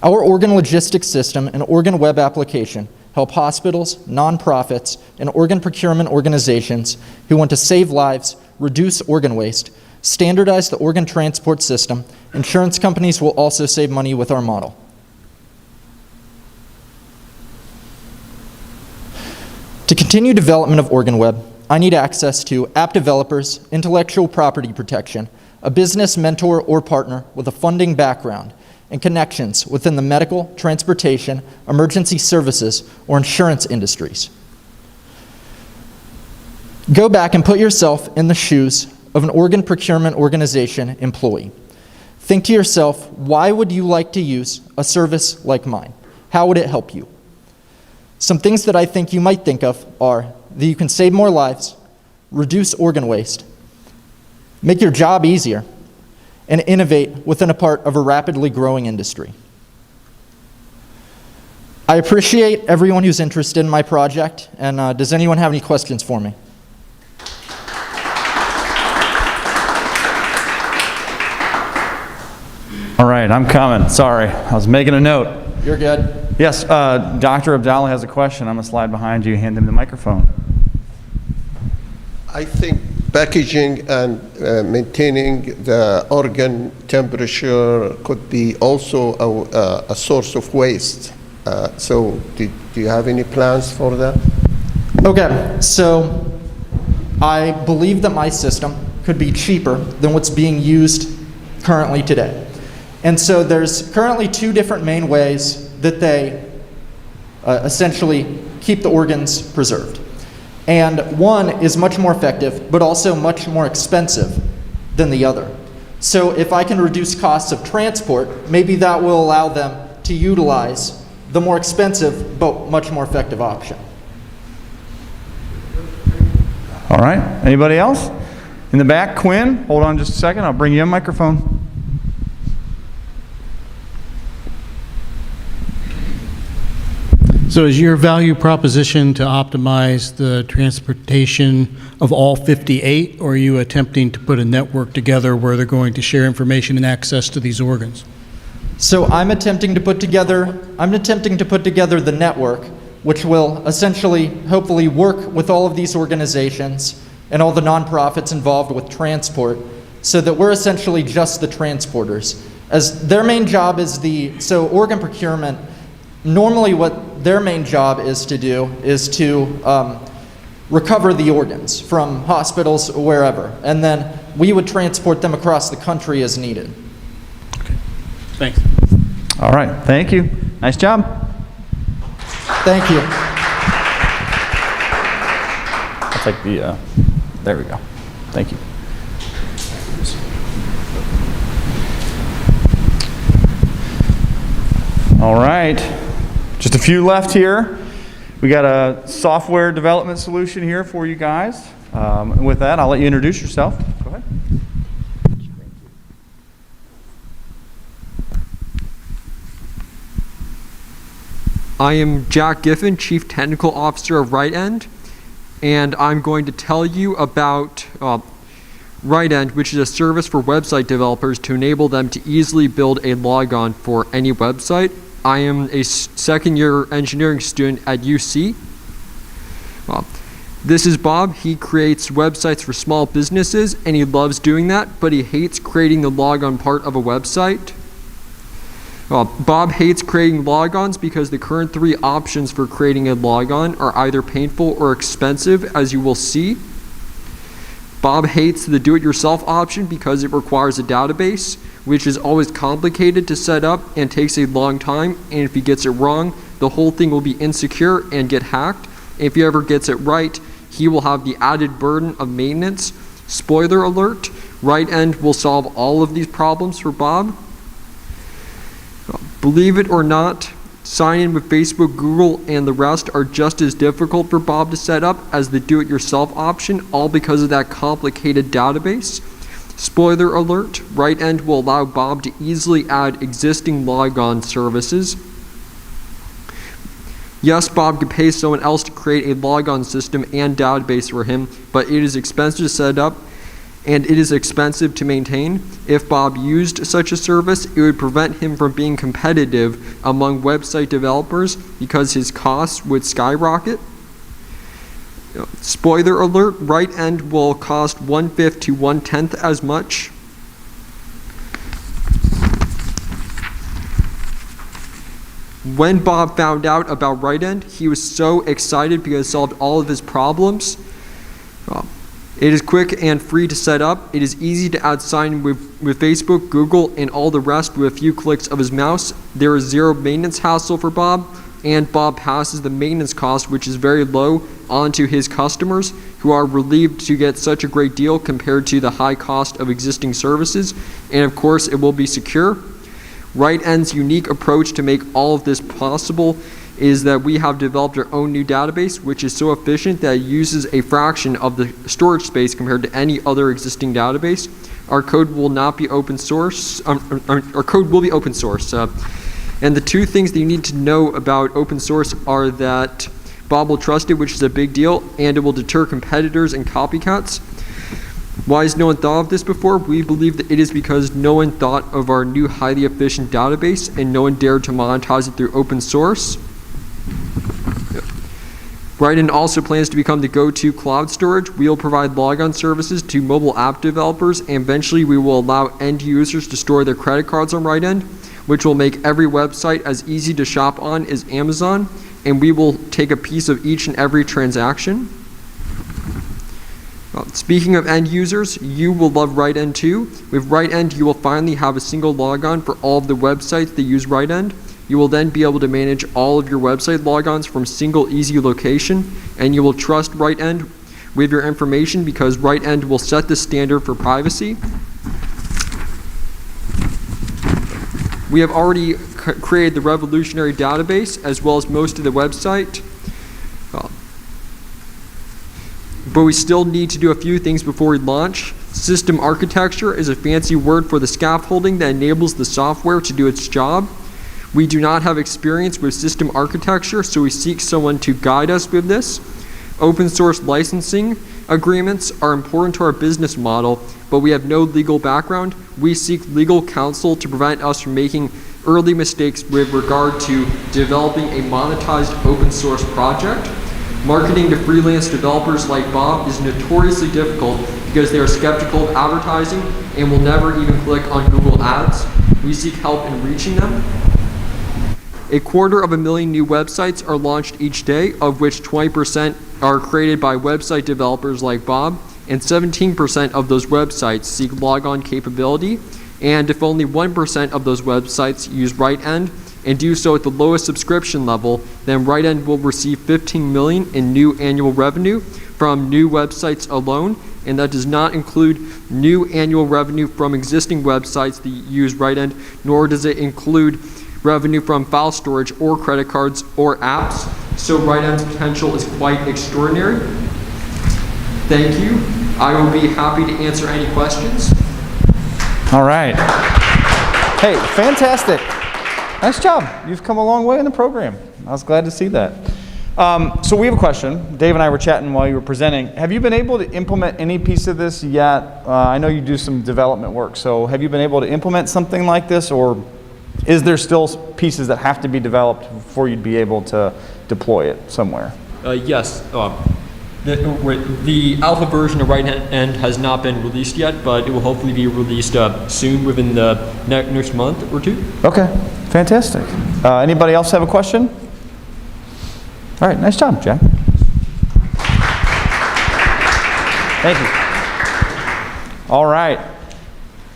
Our organ logistics system and Organ Web application help hospitals, nonprofits, and organ procurement organizations who want to save lives, reduce organ waste, standardize the organ transport system. Insurance companies will also save money with our model. To continue development of Organ Web, I need access to app developers, intellectual property protection, a business mentor or partner with a funding background, and connections within the medical, transportation, emergency services, or insurance industries. Go back and put yourself in the shoes of an organ procurement organization employee. Think to yourself, why would you like to use a service like mine? How would it help you? Some things that I think you might think of are that you can save more lives, reduce organ waste, make your job easier, and innovate within a part of a rapidly growing industry. I appreciate everyone who's interested in my project, and does anyone have any questions for me? All right, I'm coming. Sorry, I was making a note. You're good. Yes, Dr. Abdallah has a question. I'm going to slide behind you, hand him the microphone. I think packaging and maintaining the organ temperature could be also a source of waste. So do you have any plans for that? Okay, so I believe that my system could be cheaper than what's being used currently today. And so there's currently two different main ways that they essentially keep the organs preserved. And one is much more effective, but also much more expensive than the other. So if I can reduce costs of transport, maybe that will allow them to utilize the more expensive, but much more effective option. All right, anybody else? In the back, Quinn, hold on just a second, I'll bring you a microphone. So is your value proposition to optimize the transportation of all 58, or are you attempting to put a network together where they're going to share information and access to these organs? So I'm attempting to put together the network, which will essentially, hopefully, work with all of these organizations and all the nonprofits involved with transport, so that we're essentially just the transporters. As their main job is so organ procurement, normally what their main job is to do is to recover the organs from hospitals or wherever, and then we would transport them across the country as needed. Okay. Thanks. All right, thank you. Nice job. Thank you. I'll take the, there we go. Thank you. All right, just a few left here. We got a software development solution here for you guys. And with that, I'll let you introduce yourself. Go ahead. I am Jack Giffen, Chief Technical Officer of RightEnd, and I'm going to tell you about RightEnd, which is a service for website developers to enable them to easily build a logon for any website. I am a second-year engineering student at UC. This is Bob. He creates websites for small businesses, and he loves doing that, but he hates creating the logon part of a website. Bob hates creating logons because the current three options for creating a logon are either painful or expensive, as you will see. Bob hates the do-it-yourself option because it requires a database, which is always complicated to set up and takes a long time, and if he gets it wrong, the whole thing will be insecure and get hacked. If he ever gets it right, he will have the added burden of maintenance. Spoiler alert, RightEnd will solve all of these problems for Bob. Believe it or not, sign in with Facebook, Google, and the rest are just as difficult for Bob to set up as the do-it-yourself option, all because of that complicated database. Spoiler alert, RightEnd will allow Bob to easily add existing logon services. Yes, Bob could pay someone else to create a logon system and database for him, but it is expensive to set up and it is expensive to maintain. If Bob used such a service, it would prevent him from being competitive among website developers because his costs would skyrocket. Spoiler alert, RightEnd will cost 1/5 to 1/10 as much. When Bob found out about RightEnd, he was so excited because it solved all of his problems. It is quick and free to set up. It is easy to add sign with Facebook, Google, and all the rest with a few clicks of his mouse. There is zero maintenance hassle for Bob, and Bob passes the maintenance cost, which is very low, on to his customers, who are relieved to get such a great deal compared to the high cost of existing services. And of course, it will be secure. RightEnd's unique approach to make all of this possible is that we have developed our own new database, which is so efficient that it uses a fraction of the storage space compared to any other existing database. Our code will not be open source. Our code will be open source. And the two things that you need to know about open source are that Bob will trust it, which is a big deal, and it will deter competitors and copycats. Why has no one thought of this before? We believe that it is because no one thought of our new highly efficient database and no one dared to monetize it through open source. Right also plans to become the go-to cloud storage. We will provide logon services to mobile app developers, and eventually we will allow end users to store their credit cards on Right which will make every website as easy to shop on as Amazon, and we will take a piece of each and every transaction. Speaking of end users, you will love Right too. With Right you will finally have a single logon for all of the websites that use Right You will then be able to manage all of your website logons from a single easy location, and you will trust Right with your information because Right will set the standard for privacy. We have already created the revolutionary database as well as most of the website. But we still need to do a few things before we launch. System architecture is a fancy word for the scaffolding that enables the software to do its job. We do not have experience with system architecture, so we seek someone to guide us with this. Open source licensing agreements are important to our business model, but we have no legal background. We seek legal counsel to prevent us from making early mistakes with regard to developing a monetized open source project. Marketing to freelance developers like Bob is notoriously difficult because they are skeptical of advertising and will never even click on Google Ads. We seek help in reaching them. 250,000 new websites are launched each day, of which 20% are created by website developers like Bob, and 17% of those websites seek logon capability, and if only 1% of those websites use Right and do so at the lowest subscription level, then Right will receive $15 million in new annual revenue from new websites alone, and that does not include new annual revenue from existing websites that use Right nor does it include revenue from file storage or credit cards or apps. So Right potential is quite extraordinary. Thank you. I will be happy to answer any questions. All right. Hey, fantastic. Nice job. You've come a long way in the program. I was glad to see that. So we have a question. Dave and I were chatting while you were presenting. Have you been able to implement any piece of this yet? I know you do some development work. So have you been able to implement something like this, or is there still pieces that have to be developed before you'd be able to deploy it somewhere? Yes. The alpha version of Right has not been released yet, but it will hopefully be released soon, within the next month or two. Okay, fantastic. Anybody else have a question? All right, nice job, Jack. Thank you. All right,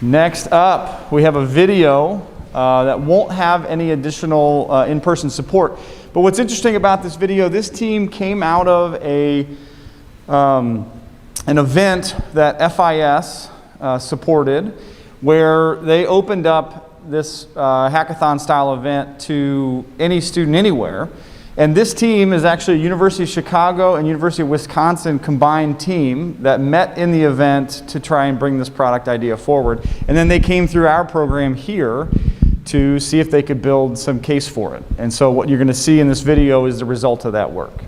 next up, we have a video that won't have any additional in-person support. But what's interesting about this video, this team came out of an event that FIS supported, where they opened up this hackathon-style event to any student anywhere. And this team is actually a University of Chicago and University of Wisconsin combined team that met in the event to try and bring this product idea forward. And then they came through our program here to see if they could build some case for it. And so what you're going to see in this video is the result of that work.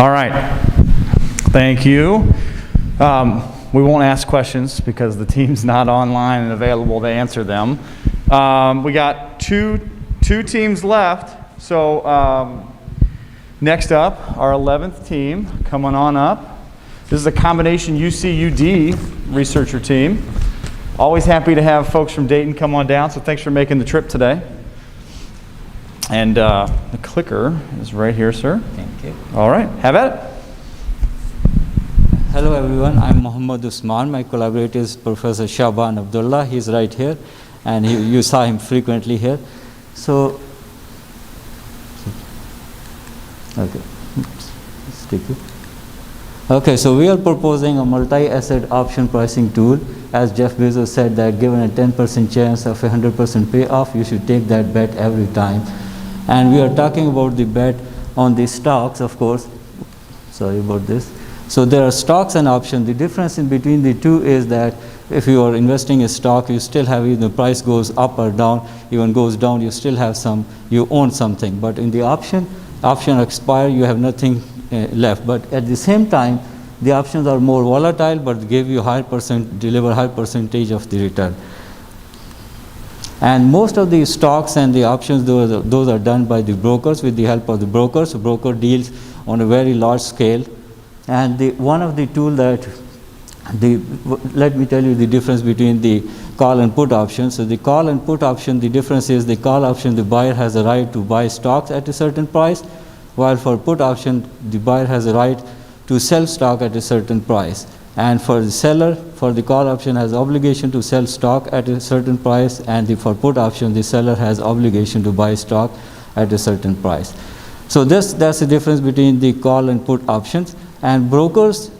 All right. Thank you. We won't ask questions because the team's not online and available to answer them. We got two teams left. So next up, our 11th team coming on up. This is a combination UC-UD researcher team. Always happy to have folks from Dayton come on down, so thanks for making the trip today. And the clicker is right here, sir. Thank you. All right, have at it. Hello everyone, I'm Mohammad Usman. My collaborator is Professor Shaban Abdullah. He's right here, and you saw him frequently here. So, okay, sticky. Okay, so we are proposing a multi-asset option pricing tool. As Jeff Bezos said, that given a 10% chance of a 100% payoff, you should take that bet every time. And we are talking about the bet on the stocks, of course. Sorry about this. So there are stocks and options. The difference in between the two is that if you are investing in stock, you still have, even the price goes up or down, even goes down, you still have some, you own something. But in the option expire, you have nothing left. But at the same time, the options are more volatile, but give you deliver high percentage of the return. And most of the stocks and the options, those are done by the brokers with the help of the brokers. Broker deals on a very large scale. And one of the tools that, let me tell you the difference between the call and put option. So the call and put option, the difference is the call option, the buyer has a right to buy stocks at a certain price, while for put option, the buyer has a right to sell stock at a certain price. And for the seller, for the call option has obligation to sell stock at a certain price, and for put option, the seller has obligation to buy stock at a certain price. So that's the difference between the call and put options. And brokers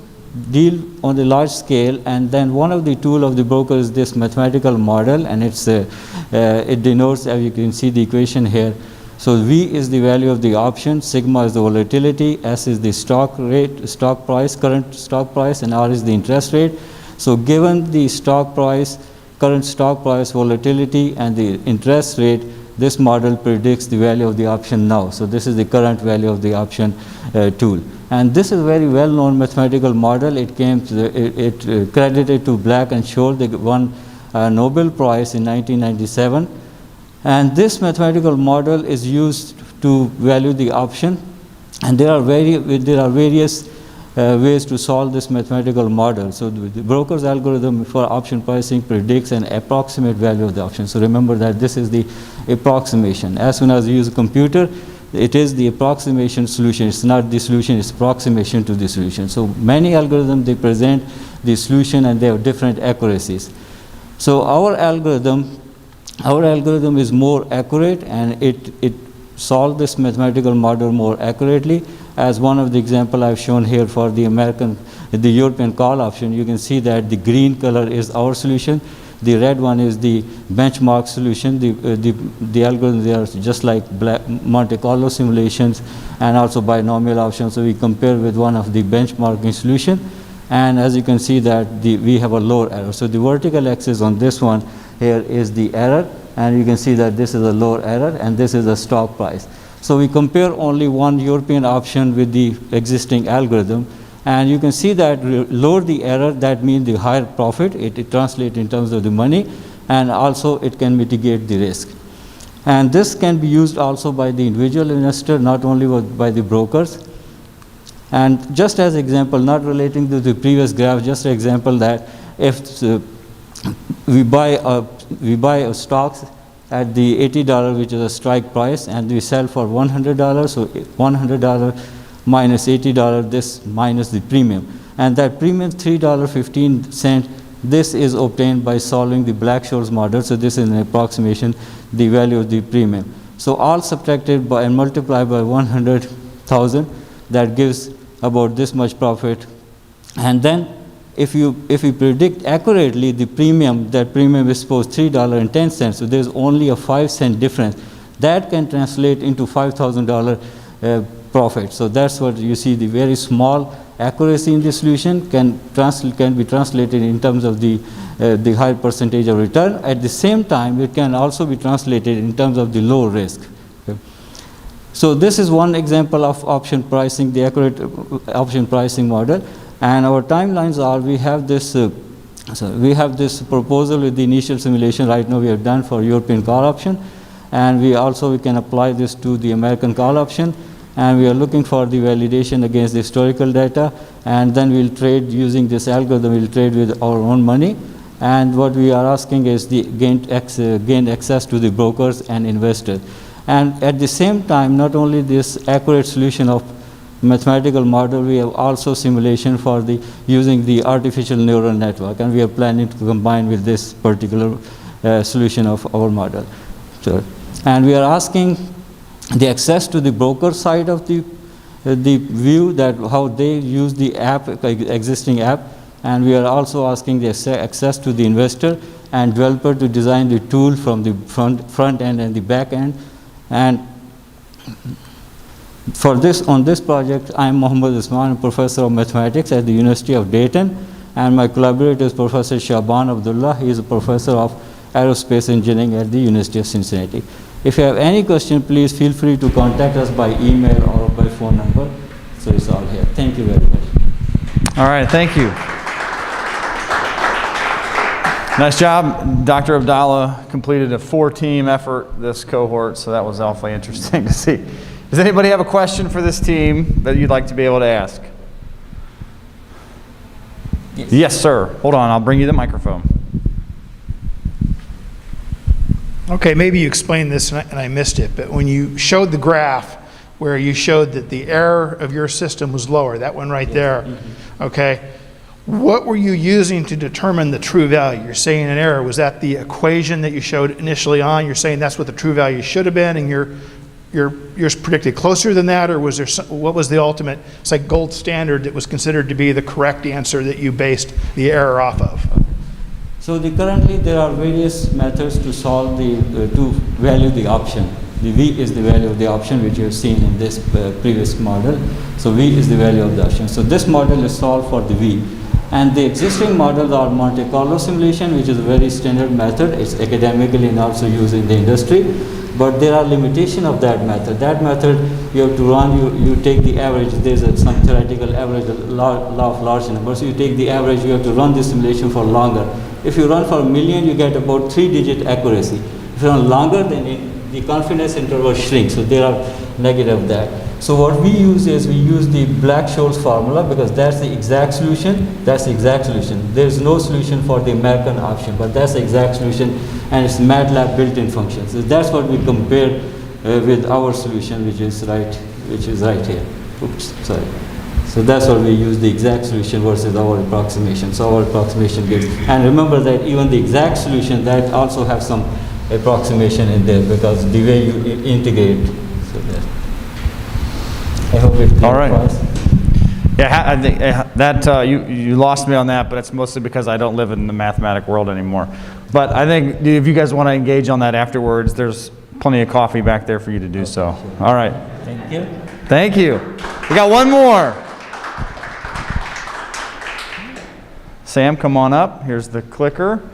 deal on the large scale, and then one of the tool of the broker is this mathematical model, and it denotes, as you can see the equation here. So V is the value of the option, sigma is the volatility, S is the stock rate, stock price, current stock price, and R is the interest rate. So given the stock price, current stock price, volatility, and the interest rate, this model predicts the value of the option now. So this is the current value of the option tool. And this is a very well-known mathematical model. It credited to Black and Scholes. They won a Nobel Prize in 1997. And this mathematical model is used to value the option. And there are various ways to solve this mathematical model. So the broker's algorithm for option pricing predicts an approximate value of the option. So remember that this is the approximation. As soon as you use a computer, it is the approximation solution. It's not the solution, it's approximation to the solution. So many algorithms, they present the solution and they have different accuracies. So our algorithm is more accurate, and it solves this mathematical model more accurately. As one of the example I've shown here for the European call option, you can see that the green color is our solution. The red one is the benchmark solution. The algorithms, they are just like Monte Carlo simulations and also binomial options. So we compare with one of the benchmarking solution, and as you can see that we have a lower error. So the vertical axis on this one here is the error, and you can see that this is a lower error and this is a stock price. So we compare only one European option with the existing algorithm, and you can see that lower the error, that means the higher profit. It translates in terms of the money, and also it can mitigate the risk. And this can be used also by the individual investor, not only by the brokers. And just as example, not relating to the previous graph, just an example that if we buy stocks at the $80, which is a strike price, and we sell for $100, so $100 minus $80, this minus the premium. And that premium, $3.15, this is obtained by solving the Black-Scholes model. So this is an approximation, the value of the premium. So all subtracted by and multiplied by 100,000, that gives about this much profit. And then if you predict accurately the premium, that premium is supposed $3.10, so there's only a 5-cent difference. That can translate into $5,000 profit. So that's what you see, the very small accuracy in the solution can be translated in terms of the high percentage of return. At the same time, it can also be translated in terms of the low risk. Okay. So this is one example of option pricing, the accurate option pricing model. And our timelines are, we have this proposal with the initial simulation right now we have done for European call option. And we can apply this to the American call option. And we are looking for the validation against the historical data. And then we'll trade using this algorithm, we'll trade with our own money. And what we are asking is the gain access to the brokers and investors. And at the same time, not only this accurate solution of mathematical model, we have also simulation for using the artificial neural network, and we are planning to combine with this particular solution of our model. So, and we are asking the access to the broker side of the view, that how they use the app, existing app, and we are also asking the access to the investor and developer to design the tool from the front end and the back end. And for this, on this project, I am Mohammad Usman, professor of mathematics at the University of Dayton, and my collaborator is Professor Shaban Abdullah. He is a professor of aerospace engineering at the University of Cincinnati. If you have any question, please feel free to contact us by email or by phone number. So it's all here. Thank you very much. All right, thank you. Nice job. Dr. Abdallah completed a 4-team effort this cohort, so that was awfully interesting to see. Does anybody have a question for this team that you'd like to be able to ask? Yes, sir. Hold on, I'll bring you the microphone. Okay, maybe you explained this and I missed it, but when you showed the graph where you showed that the error of your system was lower, that one right there, okay, what were you using to determine the true value? You're saying an error. Was that the equation that you showed initially on? You're saying that's what the true value should have been, and you're predicted closer than that, or was there what was the ultimate, it's like gold standard that was considered to be the correct answer that you based the error off of? So currently there are various methods to solve to value the option. The V is the value of the option, which you have seen in this previous model. So V is the value of the option. So this model is solved for the V. And the existing models are Monte Carlo simulation, which is a very standard method. It's academically and also used in the industry. But there are limitations of that method. That method, you have to run, you take the average. There's some theoretical average, law of large numbers. So you take the average, you have to run the simulation for longer. If you run for 1 million, you get about 3-digit accuracy. If you run longer, then the confidence interval shrinks. So there are negative of that. So what we use is we use the Black-Scholes formula, because that's the exact solution. That's the exact solution. There's no solution for the American option, but that's the exact solution, and it's MATLAB built-in function. So that's what we compare with our solution, which is right here. Oops, sorry. So that's what we use, the exact solution versus our approximation. So our approximation gives, and remember that even the exact solution, that also have some approximation in there, because the way you integrate. So that. I hope it clarifies. All right. Yeah, I think that you lost me on that, but it's mostly because I don't live in the mathematic world anymore. But I think if you guys want to engage on that afterwards, there's plenty of coffee back there for you to do so. All right. Thank you. Thank you. We got one more. Sam, come on up. Here's the clicker.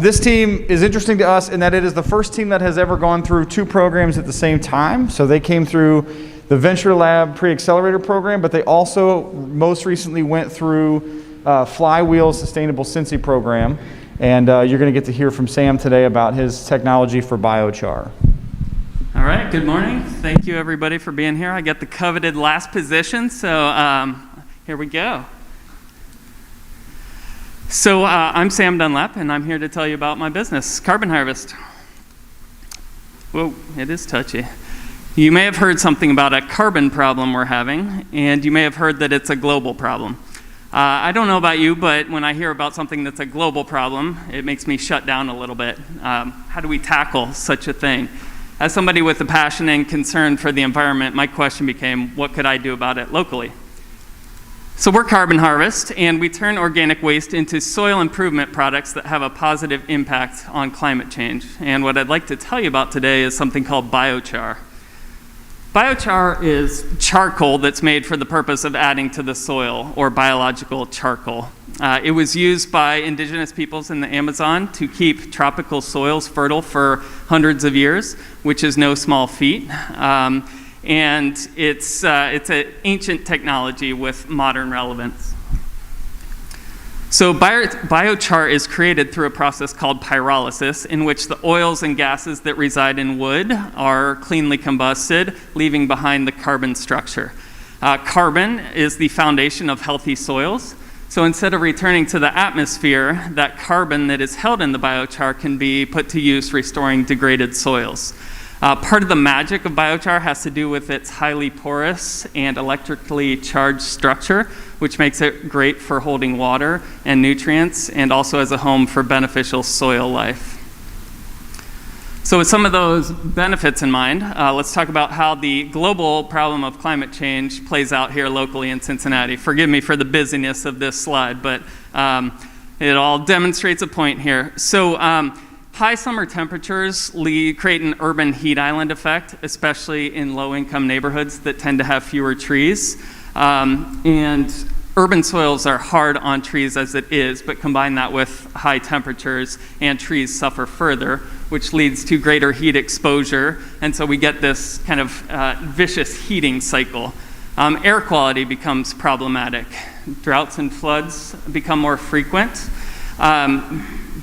This team is interesting to us in that it is the first team that has ever gone through 2 programs at the same time. So they came through the Venture Lab Pre-Accelerator program, but they also most recently went through Flywheel's Sustainable Cincy program. And you're going to get to hear from Sam today about his technology for biochar. All right, good morning. Thank you everybody for being here. I get the coveted last position, so here we go. So I'm Sam Dunlap, and I'm here to tell you about my business, Carbon Harvest. Whoa, it is touchy. You may have heard something about a carbon problem we're having, and you may have heard that it's a global problem. I don't know about you, but when I hear about something that's a global problem, it makes me shut down a little bit. How do we tackle such a thing? As somebody with a passion and concern for the environment, my question became, what could I do about it locally? So we're Carbon Harvest, and we turn organic waste into soil improvement products that have a positive impact on climate change. And what I'd like to tell you about today is something called biochar. Biochar is charcoal that's made for the purpose of adding to the soil, or biological charcoal. It was used by indigenous peoples in the Amazon to keep tropical soils fertile for hundreds of years, which is no small feat. And it's an ancient technology with modern relevance. So biochar is created through a process called pyrolysis, in which the oils and gases that reside in wood are cleanly combusted, leaving behind the carbon structure. Carbon is the foundation of healthy soils. So instead of returning to the atmosphere, that carbon that is held in the biochar can be put to use restoring degraded soils. Part of the magic of biochar has to do with its highly porous and electrically charged structure, which makes it great for holding water and nutrients, and also as a home for beneficial soil life. So with some of those benefits in mind, let's talk about how the global problem of climate change plays out here locally in Cincinnati. Forgive me for the busyness of this slide, but it all demonstrates a point here. So high summer temperatures create an urban heat island effect, especially in low-income neighborhoods that tend to have fewer trees. And urban soils are hard on trees as it is, but combine that with high temperatures and trees suffer further, which leads to greater heat exposure. And so we get this kind of vicious heating cycle. Air quality becomes problematic. Droughts and floods become more frequent.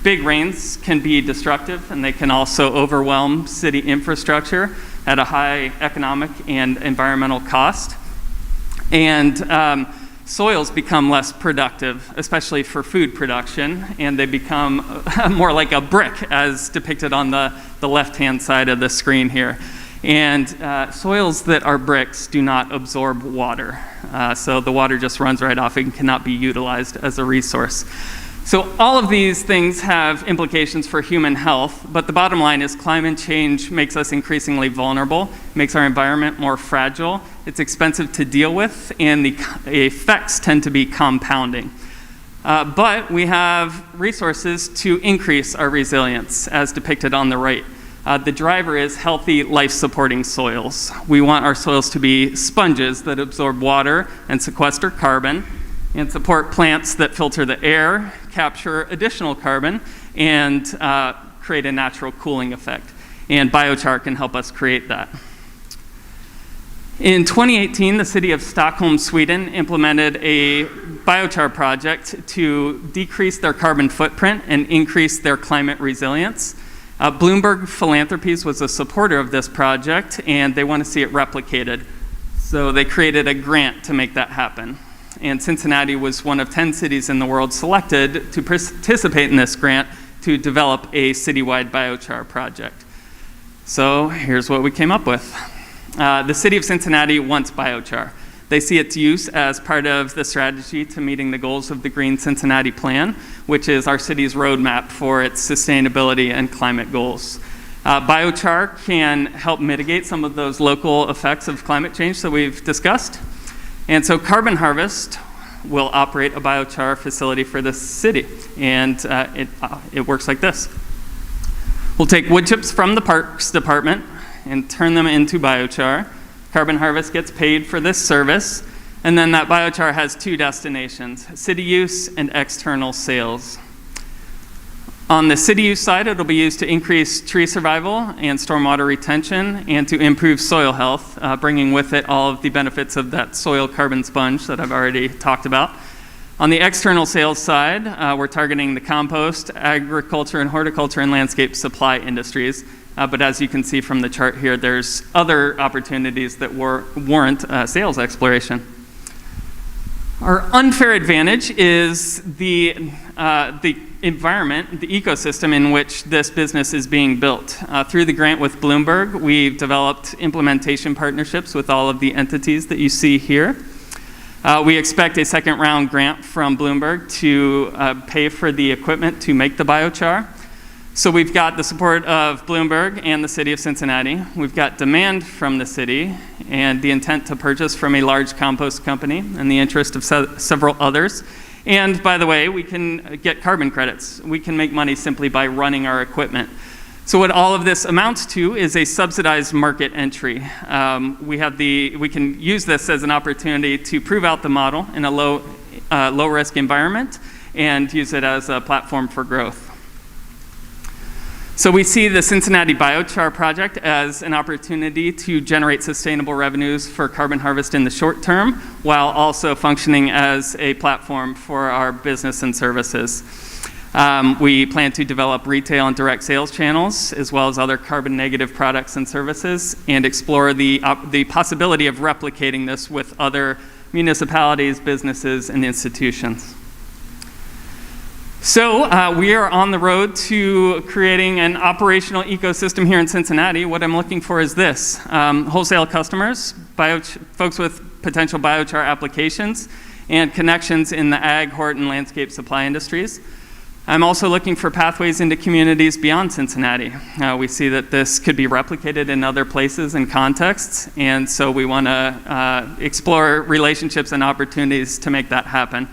Big rains can be destructive, and they can also overwhelm city infrastructure at a high economic and environmental cost. And soils become less productive, especially for food production, and they become more like a brick, as depicted on the left-hand side of the screen here. And soils that are bricks do not absorb water. So the water just runs right off and cannot be utilized as a resource. So all of these things have implications for human health, but the bottom line is climate change makes us increasingly vulnerable, makes our environment more fragile, it's expensive to deal with, and the effects tend to be compounding. But we have resources to increase our resilience, as depicted on the right. The driver is healthy, life-supporting soils. We want our soils to be sponges that absorb water and sequester carbon, and support plants that filter the air, capture additional carbon, and create a natural cooling effect. And biochar can help us create that. In 2018, the city of Stockholm, Sweden implemented a biochar project to decrease their carbon footprint and increase their climate resilience. Bloomberg Philanthropies was a supporter of this project, and they want to see it replicated. So they created a grant to make that happen. And Cincinnati was one of 10 cities in the world selected to participate in this grant to develop a citywide biochar project. So here's what we came up with. The city of Cincinnati wants biochar. They see its use as part of the strategy to meeting the goals of the Green Cincinnati Plan, which is our city's roadmap for its sustainability and climate goals. Biochar can help mitigate some of those local effects of climate change that we've discussed. And so Carbon Harvest will operate a biochar facility for this city. And it works like this. We'll take wood chips from the Parks Department and turn them into biochar. Carbon Harvest gets paid for this service. And then that biochar has two destinations, city use and external sales. On the city use side, it'll be used to increase tree survival and stormwater retention and to improve soil health, bringing with it all of the benefits of that soil carbon sponge that I've already talked about. On the external sales side, we're targeting the compost, agriculture and horticulture and landscape supply industries. But as you can see from the chart here, there's other opportunities that warrant sales exploration. Our unfair advantage is the environment, the ecosystem in which this business is being built. Through the grant with Bloomberg, we've developed implementation partnerships with all of the entities that you see here. We expect a second round grant from Bloomberg to pay for the equipment to make the biochar. So we've got the support of Bloomberg and the city of Cincinnati. We've got demand from the city and the intent to purchase from a large compost company and the interest of several others. And by the way, we can get carbon credits. We can make money simply by running our equipment. So what all of this amounts to is a subsidized market entry. We can use this as an opportunity to prove out the model in a low risk environment and use it as a platform for growth. So we see the Cincinnati Biochar project as an opportunity to generate sustainable revenues for Carbon Harvest in the short term, while also functioning as a platform for our business and services. We plan to develop retail and direct sales channels, as well as other carbon negative products and services, and explore the possibility of replicating this with other municipalities, businesses, and institutions. So we are on the road to creating an operational ecosystem here in Cincinnati. What I'm looking for is this: wholesale customers, folks with potential biochar applications, and connections in the ag, hort, and landscape supply industries. I'm also looking for pathways into communities beyond Cincinnati. We see that this could be replicated in other places and contexts, and so we want to explore relationships and opportunities to make that happen.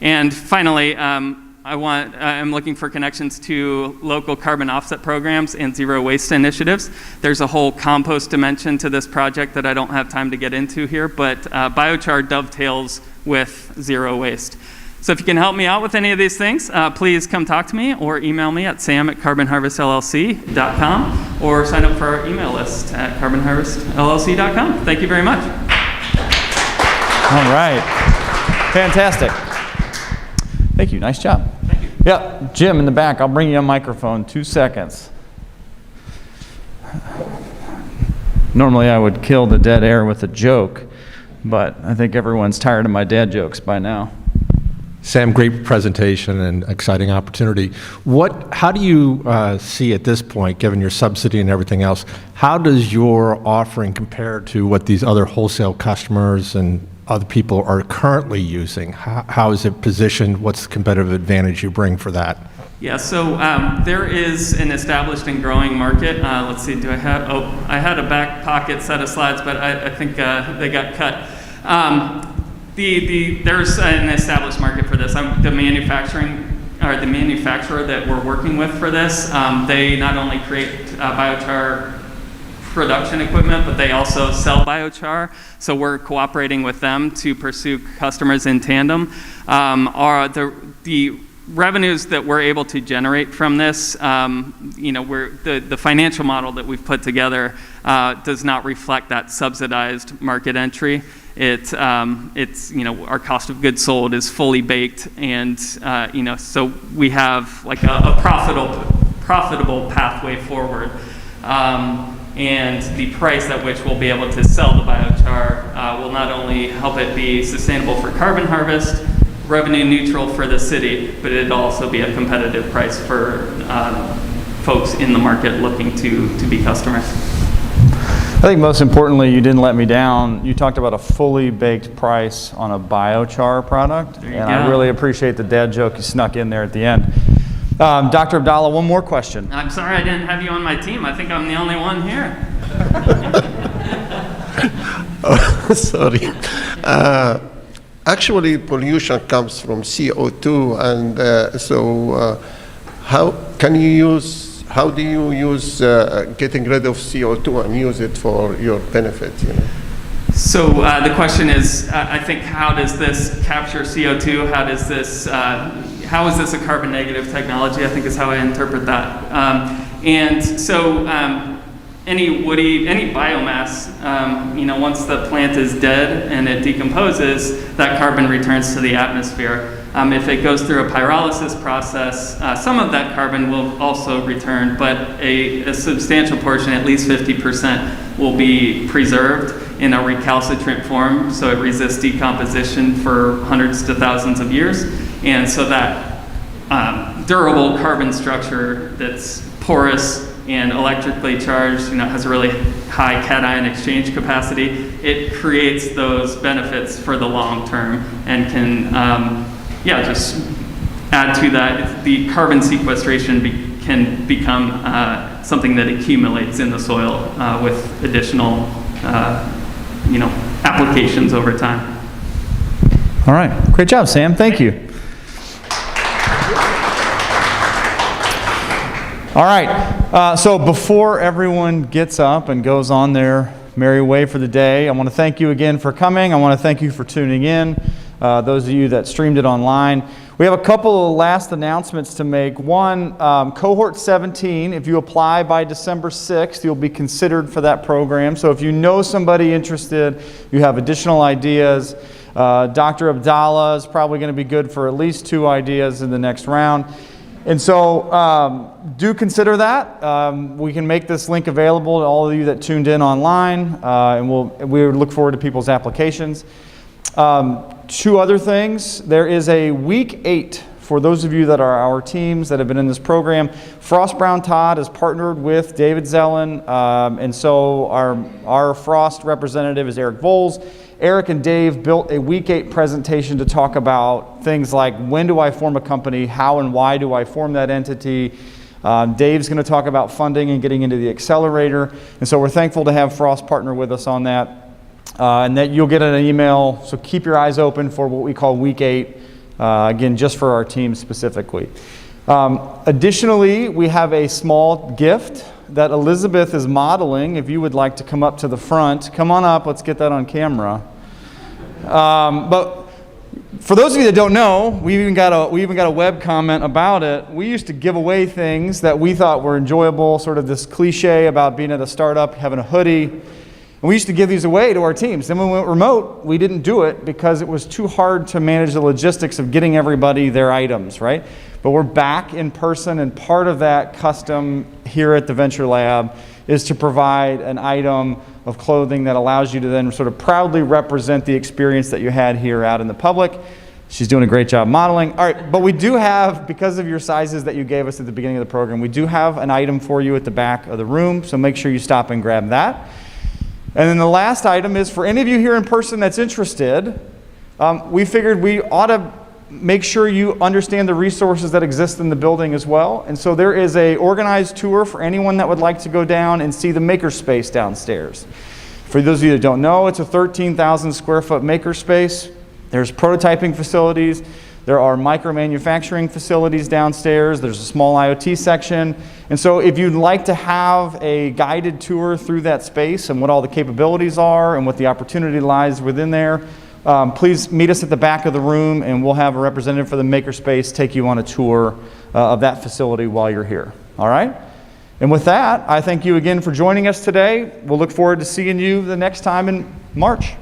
And finally, I'm looking for connections to local carbon offset programs and zero waste initiatives. There's a whole compost dimension to this project that I don't have time to get into here, but biochar dovetails with zero waste. So if you can help me out with any of these things, please come talk to me or email me at sam@carbonharvestllc.com or sign up for our email list at carbonharvestllc.com. Thank you very much. All right. Fantastic. Thank you. Nice job. Thank you. Yeah, Jim in the back, I'll bring you a microphone. 2 seconds. Normally I would kill the dead air with a joke, but I think everyone's tired of my dad jokes by now. Sam, great presentation and exciting opportunity. How do you see at this point, given your subsidy and everything else, how does your offering compare to what these other wholesale customers and other people are currently using? How is it positioned? What's the competitive advantage you bring for that? Yeah, so there is an established and growing market. Let's see, I had a back pocket set of slides, but I think they got cut. There's an established market for this. The manufacturer that we're working with for this, they not only create biochar production equipment, but they also sell biochar. So we're cooperating with them to pursue customers in tandem. The revenues that we're able to generate from this, the financial model that we've put together does not reflect that subsidized market entry. It's our cost of goods sold is fully baked, and so we have like a profitable pathway forward. And the price at which we'll be able to sell the biochar will not only help it be sustainable for Carbon Harvest, revenue neutral for the city, but it'll also be a competitive price for folks in the market looking to be customers. I think most importantly, you didn't let me down. You talked about a fully baked price on a biochar product, and I really appreciate the dad joke you snuck in there at the end. Dr. Abdallah, one more question. I'm sorry I didn't have you on my team. I think I'm the only one here. Sorry. Actually, pollution comes from CO2, and how do you use getting rid of CO2 and use it for your benefit? So the question is, I think, how does this capture CO2? How is this a carbon negative technology? I think is how I interpret that. Any biomass, once the plant is dead and it decomposes, that carbon returns to the atmosphere. If it goes through a pyrolysis process, some of that carbon will also return, but a substantial portion, at least 50%, will be preserved in a recalcitrant form, so it resists decomposition for hundreds to thousands of years. And so that durable carbon structure that's porous and electrically charged, has a really high cation exchange capacity. It creates those benefits for the long term and can, just add to that. The carbon sequestration can become something that accumulates in the soil with additional, applications over time. All right, great job, Sam. Thank you. All right, so before everyone gets up and goes on their merry way for the day, I want to thank you again for coming. I want to thank you for tuning in, those of you that streamed it online. We have a couple of last announcements to make. One, Cohort 17, if you apply by December 6th, you'll be considered for that program. So if you know somebody interested, you have additional ideas, Dr. Abdallah is probably going to be good for at least 2 ideas in the next round. And so do consider that. We can make this link available to all of you that tuned in online, and we look forward to people's applications. 2 other things. There is a week 8 for those of you that are our teams that have been in this program. Frost Brown Todd has partnered with David Zellen, and so our Frost representative is Eric Voles. Eric and Dave built a week 8 presentation to talk about things like when do I form a company, how and why do I form that entity. Dave's going to talk about funding and getting into the accelerator, and so we're thankful to have Frost partner with us on that. And that you'll get an email, so keep your eyes open for what we call week 8, again, just for our team specifically. Additionally, we have a small gift that Elizabeth is modeling. If you would like to come up to the front, come on up, let's get that on camera. But for those of you that don't know, we even got a web comment about it. We used to give away things that we thought were enjoyable, sort of this cliche about being at a startup, having a hoodie. And we used to give these away to our teams. Then when we went remote, we didn't do it because it was too hard to manage the logistics of getting everybody their items, right? But we're back in person, and part of that custom here at the Venture Lab is to provide an item of clothing that allows you to then sort of proudly represent the experience that you had here out in the public. She's doing a great job modeling. All right, but we do have, because of your sizes that you gave us at the beginning of the program, we do have an item for you at the back of the room, so make sure you stop and grab that. And then the last item is for any of you here in person that's interested, we figured we ought to make sure you understand the resources that exist in the building as well. And so there is an organized tour for anyone that would like to go down and see the makerspace downstairs. For those of you that don't know, it's a 13,000 square foot makerspace. There's prototyping facilities. There are micro-manufacturing facilities downstairs. There's a small IoT section. And so if you'd like to have a guided tour through that space and what all the capabilities are and what the opportunity lies within there, please meet us at the back of the room, and we'll have a representative for the makerspace take you on a tour of that facility while you're here. All right? And with that, I thank you again for joining us today. We'll look forward to seeing you the next time in March.